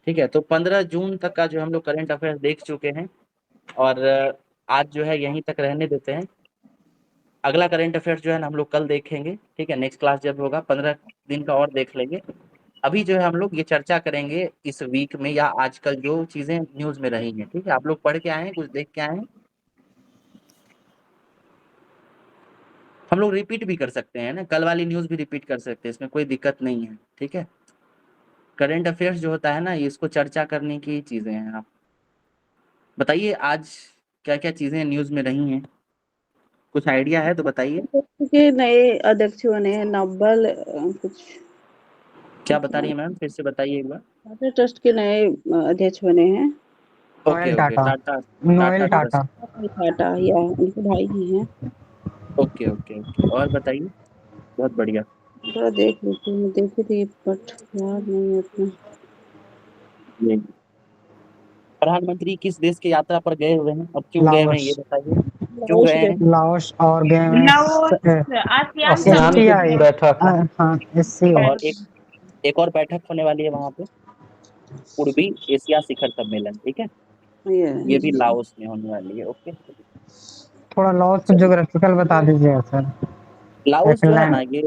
ठीक है। तो 15 जून तक का जो हम लोग करंट अफेयर्स देख चुके हैं, और आज जो है यहीं तक रहने देते हैं। अगला करंट अफेयर्स जो है ना हम लोग कल देखेंगे, ठीक है। नेक्स्ट क्लास जब होगा 15 दिन का और देख लेंगे। अभी जो है हम लोग ये चर्चा करेंगे इस वीक में या आजकल जो चीजें न्यूज में रही हैं, ठीक है। आप लोग पढ़ के आए हैं, कुछ देख के आए हैं, हम लोग रिपीट भी कर सकते हैं ना, कल वाली न्यूज भी रिपीट कर सकते हैं, इसमें कोई दिक्कत नहीं है, ठीक है। करंट अफेयर्स जो होता है ना, इसको चर्चा करने की चीजें हैं। आप बताइए आज क्या क्या चीजें न्यूज में रही हैं, कुछ आइडिया है तो बताइए। के नए अध्यक्ष बने हैं नवबल कुछ। क्या बता रही है मैम, फिर से बताइए एक बार। टाटा ट्रस्ट के नए अध्यक्ष बने हैं। Okay Noel okay, Tata. Tata Noel trust. Tata. Tata या उनके भाई ही हैं। ओके ओके ओके, और बताइए। बहुत बढ़िया। थोड़ा देख लेती हूँ, देखी थी बट याद नहीं है उतना। ये प्रधानमंत्री किस देश की यात्रा पर गए हुए हैं, अब क्यों गए हुए हैं ये लाओस। बताइए, क्यों गए हैं। लाओस और गए में आसियान आसियान की समिट बैठक है। हाँ SCO। और एक और बैठक होने वाली है वहां पे, पूर्वी एशिया शिखर सम्मेलन, ठीक है। ये भी लाओस में होने वाली है। ओके, थोड़ा लाओस को चलिए। ज्योग्राफिकल बता दीजिएगा सर। लाओस एक जो है ना, ये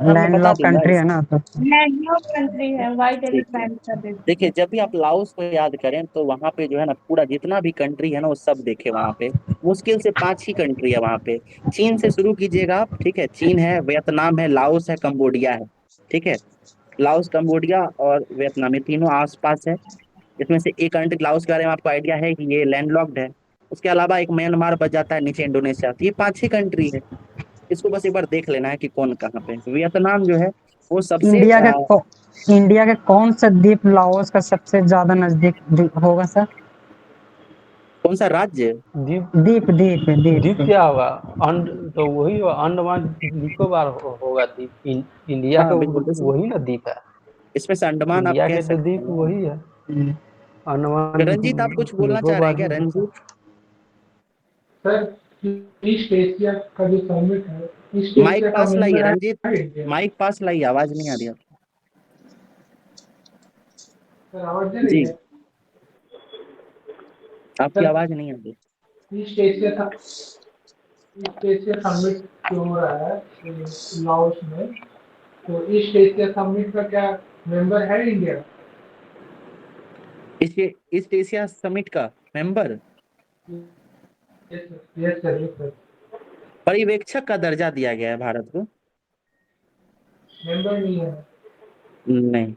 मैं बता लैंड दूंगा कंट्री है ना, तो लैंडलॉक कंट्री है, व्हाइट ठीक है। एलिफेंट का देश। देखिए जब भी आप लाओस को याद करें तो वहां पे जो है ना पूरा जितना भी कंट्री है ना वो सब देखे वहां पे। मुश्किल से 5 ही कंट्री है वहां पे। चीन से शुरू कीजिएगा आप, ठीक है। चीन है, वियतनाम है, लाओस है, कंबोडिया है, ठीक है। लाओस, कंबोडिया और वियतनाम, ये तीनों आसपास है। इसमें से एक कंट्री लाओस के बारे में आपको आइडिया है कि ये लैंडलॉक्ड है। उसके अलावा एक म्यांमार बच जाता है, नीचे इंडोनेशिया। तो ये 5 ही कंट्री है। इसको बस एक बार देख लेना है कि कौन कहाँ पे है। वियतनाम जो है वो सबसे इंडिया के कौन सा द्वीप लाओस का सबसे ज्यादा नजदीक होगा सर? कौन सा राज्य? द्वीप द्वीप द्वीप द्वीप द्वीप क्या होगा? तो वही अंडमान निकोबार होगा द्वीप। इंडिया हाँ का बिल्कुल, वही ना द्वीप है। इसमें से अंडमान आप इंडिया कह के तो सकते द्वीप हैं। वही है, अंडमान रंजीत आप कुछ बोलना चाह रहे हैं निकोबार क्या, ही होता है। रंजीत? सर ईस्ट एशिया का जो समिट है, ईस्ट माइक एशिया का पास लाइए मेंबर है रंजीत, इंडिया। माइक पास लाइए, आवाज नहीं आ रही आपकी। सर आवाज नहीं रही जी, है। आपकी आवाज नहीं आ रही। ईस्ट एशिया समिट जो हो रहा है लाओस में, तो ईस्ट एशिया समिट का क्या मेंबर है इंडिया? ईस्ट एशिया समिट का मेंबर यस सर। पर्यवेक्षक का दर्जा दिया गया है भारत को, मेंबर नहीं है। नहीं।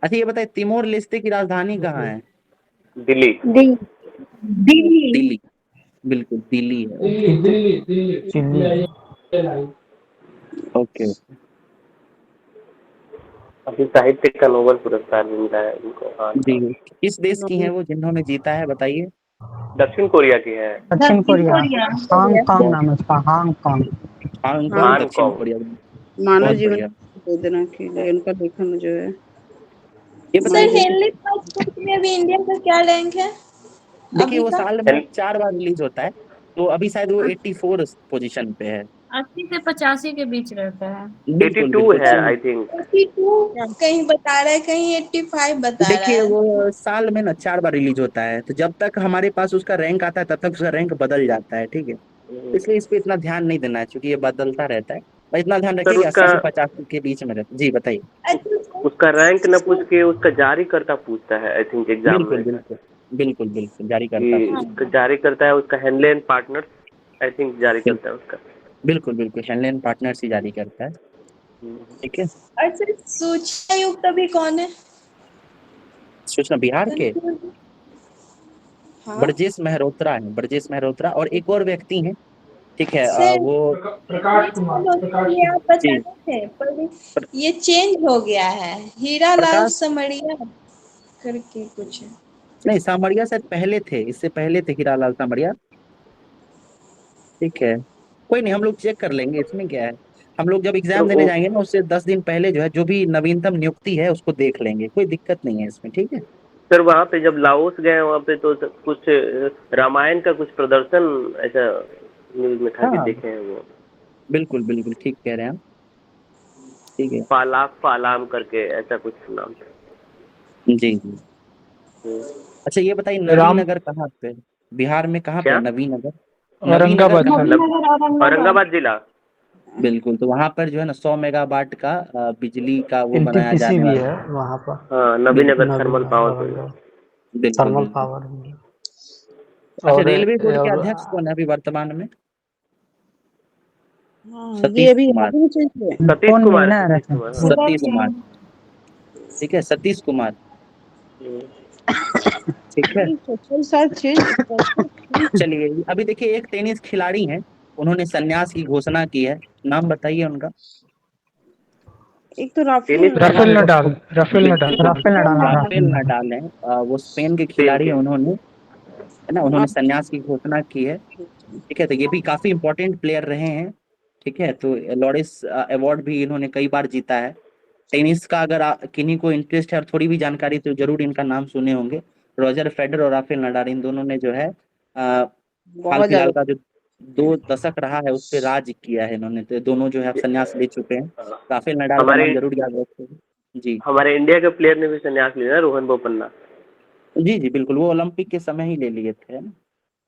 अच्छा ये बताइए तिमोर लेस्ते की राजधानी कहाँ है? दिल्ली। दिल्ली, बिल्कुल दिल्ली है। दिल्ली। ओके। अभी साहित्य का नोबेल पुरस्कार मिला है इनको। हाँ जी, किस देश की हैं वो जिन्होंने जीता है बताइए। दक्षिण कोरिया की है। दक्षिण कोरिया। हांगकांग नाम है उसका, हांगकांग। हांगकांग, दक्षिण हांगकांग। कोरिया। मानव बहुत जीवन बढ़िया। शोधना के लिए उनका लेखन जो है। ये सर बताइए हेनली पासपोर्ट में अभी इंडिया का क्या रैंक है देखिए अभी वो का? साल में 4 बार रिलीज होता है, तो अभी शायद वो 84 पोजीशन पे है। 80 से 85 के बीच रहता है। बिल्कुल 82 बिल्कुल है सही। I think. 82 कहीं बता रहा है, कहीं 85 बता रहा देखिए है। वो साल में ना 4 बार रिलीज होता है, तो जब तक हमारे पास उसका रैंक आता है तब तक उसका रैंक बदल जाता है, ठीक है। इसलिए इस पे इतना ध्यान नहीं देना है क्योंकि ये बदलता रहता है। बस इतना ध्यान रखिए सर कि उसका 80 से 85 के बीच में रहता है। जी बताइए। अच्छा सर, उसका रैंक न पूछ के उसका जारी करता पूछता है आई थिंक एग्जाम बिल्कुल में, बिल्कुल बिल्कुल बिल्कुल जारी कि करता है। उसका जारी करता है उसका Henley and partner. I think जारी करता है उसका। बिल्कुल बिल्कुल, हेनले पार्टनर्स ही जारी करता है। ठीक है, अच्छा, सूचना आयुक्त अभी कौन है? सूचना बिहार के हाँ, ब्रजेश मेहरोत्रा है, ब्रजेश मेहरोत्रा, और एक और व्यक्ति हैं, ठीक है, से वो प्रकाश कुमार, प्रकाश ये आप कुमार। जी बता रहे थे, पर ये चेंज हो गया है, हीरा लाल प्रकाश, समरिया करके कुछ है। नहीं सामरिया शायद पहले थे, इससे पहले थे हीरालाल सामरिया। ठीक है, कोई नहीं, हम लोग चेक कर लेंगे, इसमें क्या है। हम लोग जब तो एग्जाम देने जाएंगे ना, उससे 10 दिन पहले जो है, जो भी नवीनतम नियुक्ति है उसको देख लेंगे, कोई दिक्कत नहीं है इसमें। ठीक है, सर वहाँ पे जब लाओस गए वहाँ पे तो कुछ रामायण का कुछ प्रदर्शन ऐसा न्यूज में था कि हाँ देखे हैं वो, बिल्कुल बिल्कुल, ठीक कह रहे हैं आप। ठीक है, पालाक पालाम करके ऐसा कुछ नाम था। जी जी। हम्म। अच्छा ये बताइए, राम नवीनगर कहाँ पे, बिहार में कहाँ पे क्या? नवीनगर, नवीनगर औरंगाबाद कहाँ पे? औरंगाबाद जिला। बिल्कुल, तो वहां पर जो है ना 100 मेगावाट का बिजली का वो बनाया एनटीपीसी जाने भी वाला है है। वहाँ पर। हाँ, बिल्कुल नबीनगर थर्मल नवीन पावर औरंगाबाद प्रोजेक्ट। बिल्कुल थर्मल बिल्कुल। पावर भी है। अच्छा, और रेलवे बोर्ड के और अध्यक्ष कौन है अभी वर्तमान में? हाँ, ये सतीश अभी कुमार, हाल ही में चेंज हुए। सतीश कौन कुमार, मिलना है सतीश रहता कुमार, हाँ। सतीश कुमार, ठीक है, सतीश कुमार। हम्म। ठीक है, नहीं, सर शायद चेंज। चलिए अभी देखिए, एक टेनिस खिलाड़ी हैं, उन्होंने संन्यास की घोषणा की है, नाम बताइए उनका। एक तो टेनिस राफेल राफेल खिलाड़ी नडाल, राफेल नडाल। बिल्कुल राफेल नडाल, हाँ, राफेल राफेल नडाल। नडाल हैं, वो स्पेन के स्पेन खिलाड़ी के। हैं, उन्होंने, है ना, उन्होंने संन्यास की घोषणा की है। ठीक है, तो ये भी काफी इंपॉर्टेंट प्लेयर रहे हैं। ठीक है, तो लॉरेस अवार्ड भी इन्होंने कई बार जीता है। टेनिस का अगर किन्हीं को इंटरेस्ट है और थोड़ी भी जानकारी, तो जरूर इनका नाम सुने होंगे। रॉजर फेडरर और राफेल नडाल, इन दोनों ने जो है हाल बहुत फिलहाल ज्यादा। का जो 2 दशक रहा है उस पर राज किया है इन्होंने, तो दोनों जो है अब संन्यास ले चुके हैं। राफेल नडाल का हमारे नाम जरूर याद रखें जी। हमारे इंडिया के प्लेयर ने भी संन्यास लिया ना, रोहन बोपन्ना। जी जी बिल्कुल, वो ओलंपिक के समय ही ले लिए थे, है ना,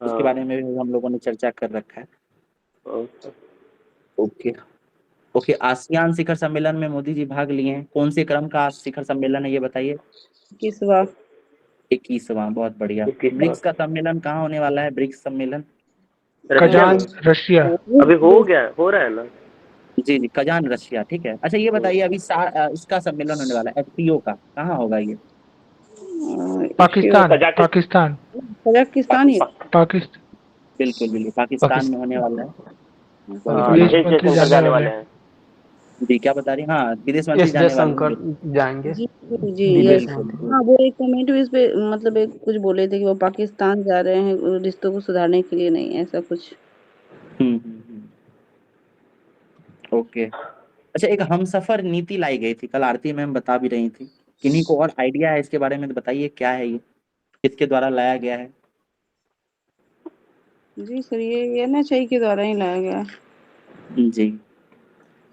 उसके हाँ। बारे में भी हम लोगों ने चर्चा कर रखा है। ओके। ओके ओके, आसियान शिखर सम्मेलन में मोदी जी भाग लिए हैं, कौन से क्रम का शिखर सम्मेलन है ये बताइए? किस बार? 21वां, बहुत बढ़िया। 21वां। ब्रिक्स का सम्मेलन कहाँ होने वाला है, ब्रिक्स सम्मेलन? रशिया कजान, में रशिया। अभी हो गया, हो रहा है ना। जी जी, कजान रशिया। ठीक है, अच्छा ये बताइए, अभी इसका सम्मेलन होने वाला है एफपीओ का, कहाँ होगा ये? पाकिस्तान, कजाकिस्तान। पाकिस्तान, कजाकिस्तान ही। पाकिस्तान। बिल्कुल बिल्कुल, पाकिस्तान में होने वाला है। बहुत हाँ, बढ़िया। विदेश एस मंत्री जयशंकर जाने जाने वाले वाले हैं। हैं। जी क्या बता रही हैं? हाँ, विदेश मंत्री एस जाने वाले जयशंकर हैं। जाएंगे जी जी, ये विदेश मंत्री। बिल्कुल हाँ, वो एक कमेंट भी इस पे मतलब एक कुछ बोले थे कि वो पाकिस्तान जा रहे हैं रिश्तों को सुधारने के लिए, नहीं ऐसा कुछ। ओके। अच्छा, एक हमसफर नीति लाई गई थी, कल आरती मैम बता भी रही थी, किन्हीं को और आइडिया है इसके बारे में तो बताइए, क्या है ये, किसके द्वारा लाया गया है? जी सर, ये NHI के द्वारा ही लाया गया है। जी,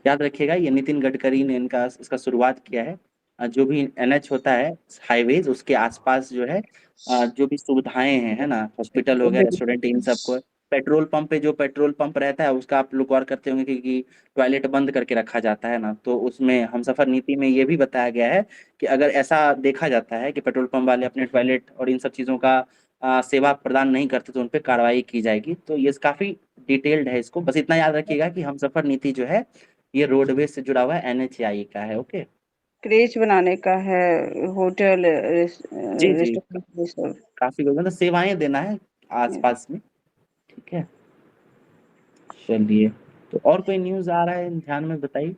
याद रखिएगा, ये नितिन गडकरी ने इनका इसका शुरुआत किया है। जो भी एनएच होता है, हाईवेज, उसके आसपास जो है जो भी सुविधाएं हैं, है ना, हॉस्पिटल हो गया, रेस्टोरेंट, इन सबको, पेट्रोल पंप पे जो पेट्रोल पंप रहता है उसका आप लोग गौर करते होंगे कि टॉयलेट बंद करके रखा जाता है ना, तो उसमें हमसफर नीति में ये भी बताया गया है कि अगर ऐसा देखा जाता है कि पेट्रोल पंप वाले अपने टॉयलेट और इन सब चीज़ों का सेवा प्रदान नहीं करते, तो उन पर कार्रवाई की जाएगी। तो ये काफी डिटेल्ड है, इसको बस इतना याद रखिएगा कि हमसफर नीति जो है ये रोडवेज से जुड़ा हुआ है, NHAI का है। ओके, क्रेच बनाने का है, होटल, जी जी, रेस्टोरेंट, ये सब। काफी मतलब सेवाएं देना है आसपास में। ठीक है, चलिए, तो और कोई न्यूज आ रहा है ध्यान में बताइए?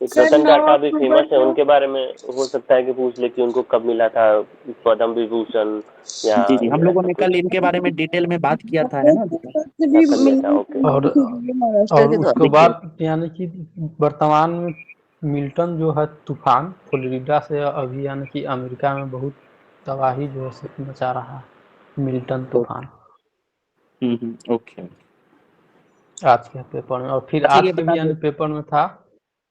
सर रतन 9 टाटा भी अक्टूबर फेमस है, को उनके बारे में हो सकता है कि पूछ ले कि उनको कब मिला था पद्म विभूषण या जी जी, हम लोगों ऐसा ने कल कुछ, इनके बारे में डिटेल में बात किया था, है ना? से क्या भी कर लिया था। ओके। मिलने और ये महाराष्ट्र के द्वारा। उसके देखिए, बाद यानी कि वर्तमान में मिल्टन जो है तूफान फ्लोरिडा से अभी यानी कि अमेरिका में बहुत तबाही जो है से मचा रहा है मिल्टन तूफान। ओके। आज के पेपर में, और फिर अच्छा आज ये के बता भी दो, यानी पेपर में था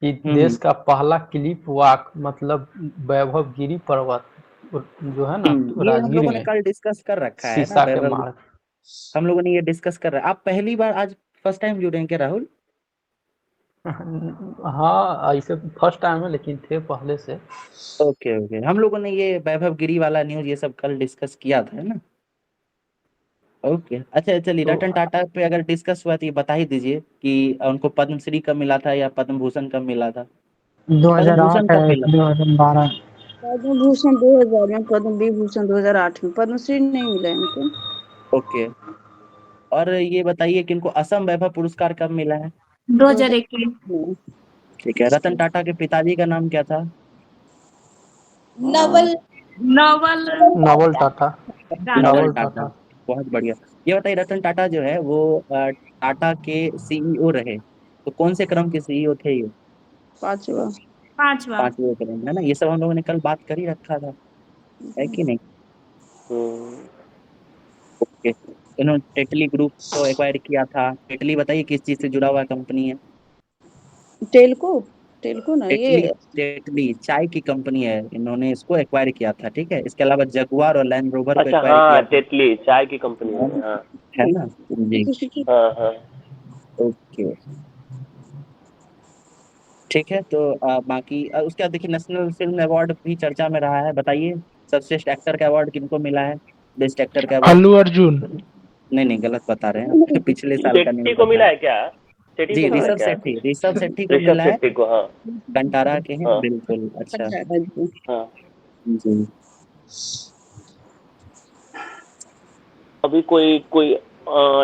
कि देश का पहला क्लिप वॉक मतलब वैभव गिरी पर्वत जो है ना ये हम राजगीर लोगों ने में कल डिस्कस कर रखा है ना शीशा के वैभव, मार्ग। हम लोगों ने ये डिस्कस कर रहा है। आप पहली बार आज फर्स्ट टाइम जुड़े हैं क्या राहुल? हाँ, ऐसे फर्स्ट टाइम है लेकिन थे पहले से। ओके ओके, हम लोगों ने ये वैभव गिरी वाला न्यूज ये सब कल डिस्कस किया था, है ना? ओके, अच्छा चलिए, तो रतन टाटा पे अगर डिस्कस हुआ तो ये बता ही दीजिए कि उनको पद्मश्री कब मिला था या पद्म भूषण कब मिला था? पद्म भूषण 2008 कब है, मिला? 2012। पद्म भूषण 2000 में, पद्म विभूषण 2008 में, पद्मश्री नहीं मिला इनको। ओके, और ये बताइए कि इनको असम वैभव पुरस्कार कब मिला है? 2021 में। ठीक है, रतन टाटा के पिताजी का नाम क्या था? नवल नोबल नवल टाटा। टाटा। नवल नवल टाटा। टाटा। बहुत बढ़िया। ये बताइए, रतन टाटा जो है वो टाटा के सीईओ रहे, तो कौन से क्रम के सीईओ थे ये? 5वां। 5वां। पांचवें क्रम, है ना? ये सब हम लोगों ने कल बात कर ही रखा था, है कि नहीं? हम्म। ओके, इन्होंने टेटली ग्रुप को एक्वायर किया था। टेटली बताइए किस चीज से जुड़ा हुआ कंपनी है? टेल्को, टेल्को ना टेटली, ये। टेटली चाय की कंपनी है, इन्होंने इसको एक्वायर किया था, ठीक है। इसके अलावा जगुआर और लैंड रोवर को अच्छा, एक्वायर हाँ, किया था, टेटली चाय की कंपनी है, हाँ। है ना? जी, हाँ हाँ। ओके, ठीक है। तो बाकी उसके बाद देखिए, नेशनल फिल्म अवार्ड भी चर्चा में रहा है। बताइए, सर्वश्रेष्ठ एक्टर का अवार्ड किनको मिला है? बेस्ट एक्टर का अवार्ड? अल्लू अर्जुन। नहीं नहीं, गलत बता रहे हैं पिछले साल का शेट्टी न्यूज को बता मिला रहे है क्या? शेट्टी हैं। जी, को मिला है क्या? ऋषभ शेट्टी को ऋषभ मिला है। शेट्टी को, हाँ। कंटारा के हैं, हाँ बिल्कुल। अच्छा, हाँ। जी। अभी कोई कोई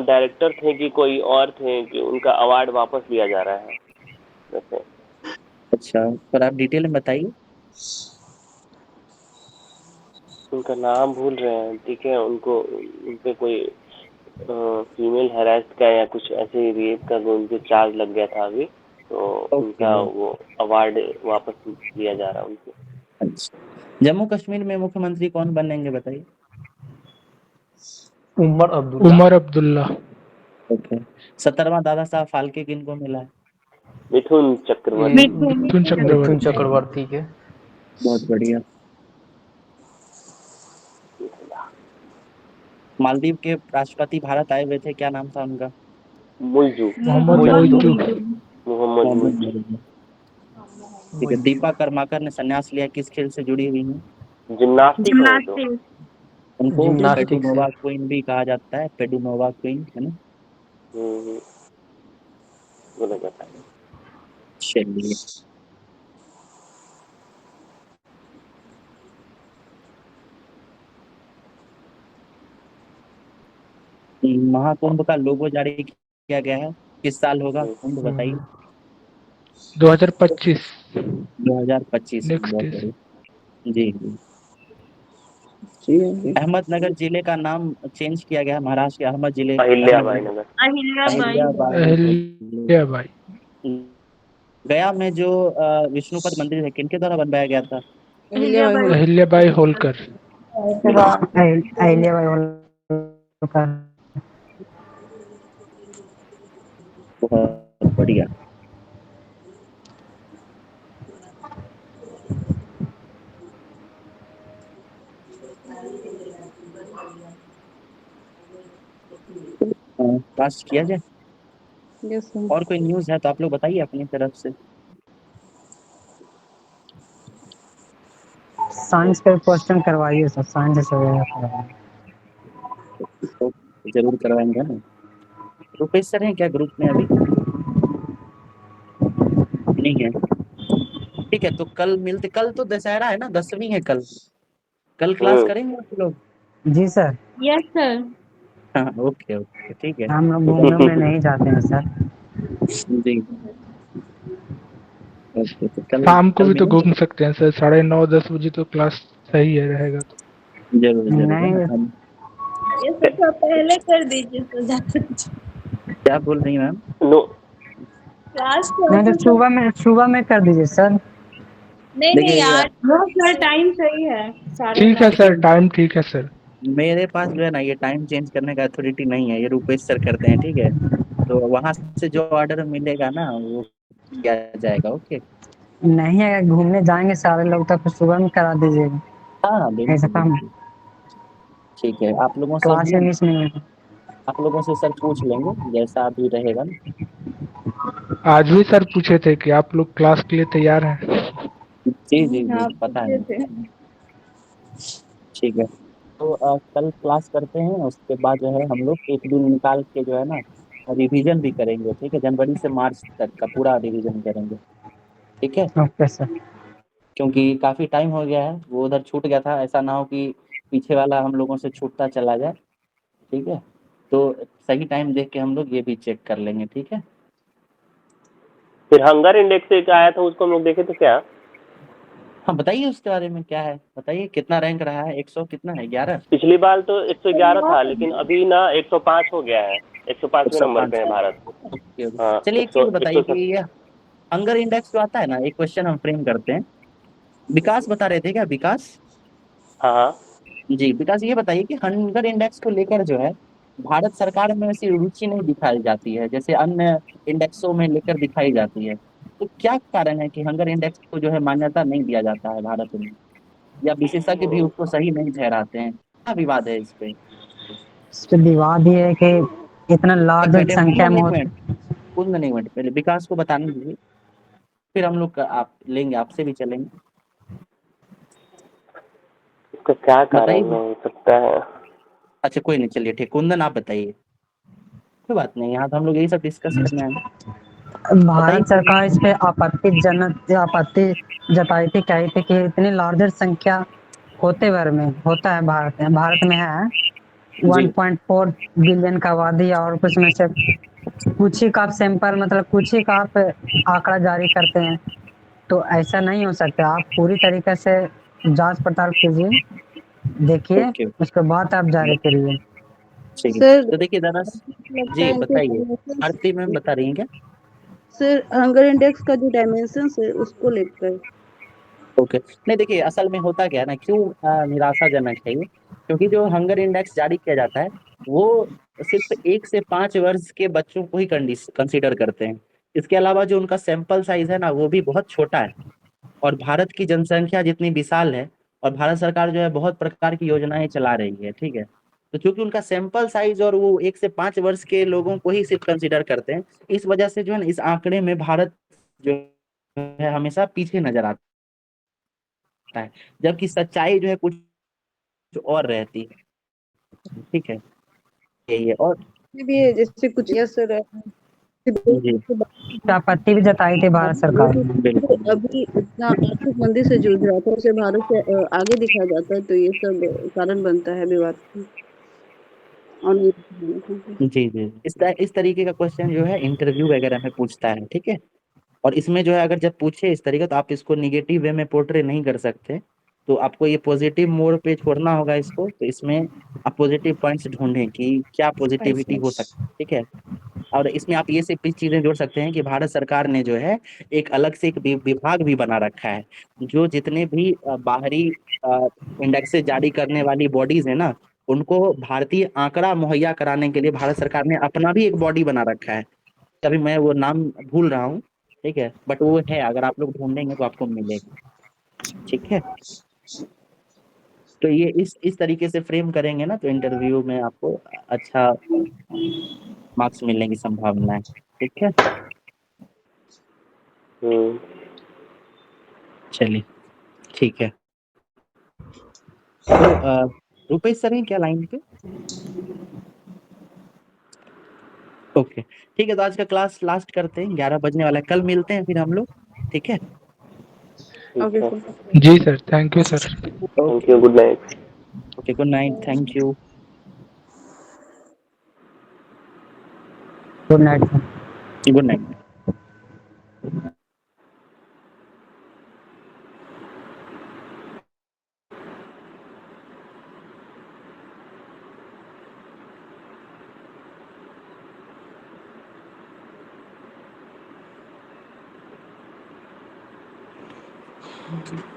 डायरेक्टर थे कि कोई और थे कि उनका अवार्ड वापस लिया जा रहा है वैसे? अच्छा, पर आप डिटेल में बताइए। उनका नाम भूल रहे हैं, ठीक है। उनको उनपे कोई फीमेल हैरेस्ट का या कुछ ऐसे रेप का उनके चार्ज लग गया था अभी, तो ओके, उनका वो अवार्ड वापस लिया जा रहा है उनको। अच्छा। जम्मू कश्मीर में मुख्यमंत्री कौन बनेंगे बताइए? उमर अब्दुल्ला। उमर अब्दुल्ला। ओके, 17वां दादा साहब फाल्के किनको मिला है? मिथुन चक्रवर्ती। मिथुन मिथुन मिथुन चक्रवर्ती। चक्रवर्ती के। बहुत बढ़िया। मालदीव के राष्ट्रपति भारत आए हुए थे, क्या नाम था उनका? मुइजू। मोहम्मद मोहम्मद मोइजू। मोइजू। मोहम्मद मोहम्मद मुइजू। मोइजू। ठीक है, दीपा कर्माकर ने संन्यास लिया, किस खेल से जुड़ी हुई हैं? जिम्नास्टिक है वो तो। जिम्नास्टिक। उनको जिम्नास्टिक से। पेडुनोवा क्वीन भी कहा जाता है, पेडुनोवा क्वीन, है ना? हम्म, बोला जाता है। चलिए, महाकुंभ का लोगो जारी किया गया है, किस साल होगा कुंभ बताइए? 2025। 2025 में, नेक्स्ट बहुत इज। बढ़िया। जी जी। अहमदनगर जिले का नाम चेंज किया गया है, महाराष्ट्र के अहमद जिले, अहिल्याबाई अहमदनगर। नगर। अहिल्याबाई। अहिल्याबाई। भाई। गया में जो विष्णुपद मंदिर है, किनके द्वारा बनवाया गया था? अहिल्याबाई। अहिल्याबाई होलकर। अहिल्याबाई होलकर। बहुत बढ़िया। पास किया जाए। Yes sir. और कोई न्यूज़ है तो आप लोग बताइए अपनी तरफ से। साइंस पे क्वेश्चन करवाइए सर, साइंस से तो जरूर करवाएंगे ना। रुपेश सर हैं क्या ग्रुप में अभी? नहीं है। ठीक है, तो कल मिलते। कल तो दशहरा है ना, 10वीं है कल। कल क्लास करेंगे आप लोग? जी सर। Yes sir. हाँ, ओके ओके, ठीक है। हम लोग घूमने में नहीं जाते हैं सर। जी, ओके, तो कल शाम को कल भी तो मिलेंगे। घूम सकते हैं सर, 9:30-10 बजे तो क्लास सही है रहेगा तो। जरूर जरूर, है ना? नहीं, हम ये सब तो पहले कर दीजिए सुधा। क्या बोल रही हैं मैम? नो। क्लास नहीं तो तो सुबह में कर दीजिए सर। नहीं नहीं देखिए, यार, वो सर टाइम सही है, ठीक है 9:30। सर, टाइम ठीक है सर। मेरे पास जो है ना, ये टाइम चेंज करने का अथॉरिटी नहीं है, ये रुपेश सर करते हैं, ठीक है। तो वहां से जो ऑर्डर मिलेगा ना, वो किया जाएगा। ओके, नहीं, अगर घूमने जाएंगे सारे लोग तो फिर सुबह में करा दीजिएगा। हाँ ऐसा बिल्कुल काम, बिल्कुल। ठीक है, आप लोगों से क्लास भी में मिस नहीं होगा। आप लोगों से सर पूछ लेंगे, जैसा अभी रहेगा ना। आज भी सर पूछे थे कि आप लोग क्लास के लिए तैयार हैं। जी जी जी, हाँ पता पूछे है। थे। ठीक है, तो कल क्लास करते हैं, उसके बाद जो है हम लोग एक दिन निकाल के जो है ना रिवीजन भी करेंगे, ठीक है। जनवरी से मार्च तक का पूरा रिवीजन करेंगे, ठीक है। Okay sir. क्योंकि काफी टाइम हो गया है, वो उधर छूट गया था, ऐसा ना हो कि पीछे वाला हम लोगों से छूटता चला जाए, ठीक है। तो सही टाइम देख के हम लोग ये भी चेक कर लेंगे, ठीक है। फिर हंगर इंडेक्स एक आया था, उसको हम लोग देखे थे क्या? हाँ बताइए उसके बारे में क्या है, बताइए कितना रैंक रहा है, 100 कितना है, 11? पिछली बार तो 111 था, लेकिन अभी ना 105 हो गया है। 105वें नंबर 105। पे है भारत। Okay okay. हाँ, चलिए एक चीज बताइए कि ये हंगर इंडेक्स जो आता है ना, एक क्वेश्चन हम फ्रेम करते हैं। विकास बता रहे थे क्या, विकास? हाँ हाँ। जी विकास, ये बताइए कि हंगर इंडेक्स को लेकर जो है भारत सरकार में ऐसी रुचि नहीं दिखाई जाती है जैसे अन्य इंडेक्सों में लेकर दिखाई जाती है। तो क्या कारण है कि हंगर इंडेक्स को जो है मान्यता नहीं दिया जाता है भारत में, या विशेषज्ञ भी उसको सही नहीं ठहराते हैं? क्या विवाद है इस पे? इस पे विवाद ये है कि इतना एक लार्ज मिनट संख्या में एक मिनट कुंदन, एक मिनट पहले विकास को बताने दीजिए, फिर हम लोग आप लेंगे, आपसे भी चलेंगे। इसका क्या कारण बताइए। हो सकता है? अच्छा कोई नहीं, चलिए ठीक, कुंदन आप बताइए। कोई बात नहीं, यहाँ तो हम लोग यही सब डिस्कस करने आए हैं। बताइए भारत कुंदन। सरकार इस पे आपत्ति जताई थी, कही थी कि इतनी लार्जर संख्या होता है भारत में है जी 1.4 बिलियन का आबादी, और कुछ में से कुछ ही का आप सैंपल, मतलब कुछ ही का आप आंकड़ा जारी करते हैं। तो ऐसा नहीं हो सकता, आप पूरी तरीके से जांच पड़ताल कीजिए, देखिए, ओके। उसके बाद आप जारी करिए। ठीक है, सर तो देखिए दरअसल, लगता जी है इनके बताइए, डायमेंशंस, आरती मैम बता रही हैं क्या? सर हंगर इंडेक्स का जो डायमेंशंस है उसको लेकर। ओके। नहीं देखिए, असल में होता क्या है ना, क्यों निराशाजनक है ये, क्योंकि जो हंगर इंडेक्स जारी किया जाता है वो सिर्फ 1 से 5 वर्ष के बच्चों को ही कंसीडर करते हैं। इसके अलावा जो उनका सैंपल साइज है ना वो भी बहुत छोटा है। और भारत की जनसंख्या जितनी विशाल है, और भारत सरकार जो है बहुत प्रकार की योजनाएं चला रही है, ठीक है। तो क्योंकि उनका सैंपल साइज और वो 1 से 5 वर्ष के लोगों को ही सिर्फ कंसीडर करते हैं, इस वजह से जो है ना इस आंकड़े में भारत जो है हमेशा पीछे नजर आता है, जबकि सच्चाई जो है कुछ और रहती है, ठीक है। यही है। और भी है, जैसे कुछ यस सर जी आपत्ति भी जताई थी भारत सरकार ने। बिल्कुल अभी इतना आर्थिक मंदी से जूझ रहा था, उसे भारत से आगे दिखाया जाता है, तो ये सब कारण बनता है विवाद का। और जी जी, इस तरीके का क्वेश्चन जो है इंटरव्यू वगैरह में पूछता है, ठीक है। और इसमें जो है अगर जब पूछे इस तरीके, तो आप इसको निगेटिव वे में पोर्ट्रे नहीं कर सकते, तो आपको ये पॉजिटिव मोड पे छोड़ना होगा इसको। तो इसमें आप पॉजिटिव पॉइंट्स ढूंढें कि क्या पॉजिटिविटी हो सकती है, ठीक है। और इसमें आप ये सब भी चीजें जोड़ सकते हैं कि भारत सरकार ने जो है एक अलग से एक विभाग भी बना रखा है, जो जितने भी बाहरी इंडेक्स जारी करने वाली बॉडीज है ना, उनको भारतीय आंकड़ा मुहैया कराने के लिए भारत सरकार ने अपना भी एक बॉडी बना रखा है। अभी मैं वो नाम भूल रहा हूँ, ठीक है, बट वो है, अगर आप लोग ढूंढेंगे तो आपको मिलेगा, ठीक है। तो ये इस तरीके से फ्रेम करेंगे ना, तो इंटरव्यू में आपको अच्छा मार्क्स मिलने की संभावना है, ठीक है। चलिए ठीक है। तो रुपेश सर हैं क्या लाइन पे? ओके ठीक है, तो आज का क्लास लास्ट करते हैं, 11 बजने वाला है, कल मिलते हैं फिर हम लोग, ठीक है। ओके ठीक है, सर। जी sir, thank you sir. Thank you, good night. Okay good night, thank you. Good night. Good night. Sir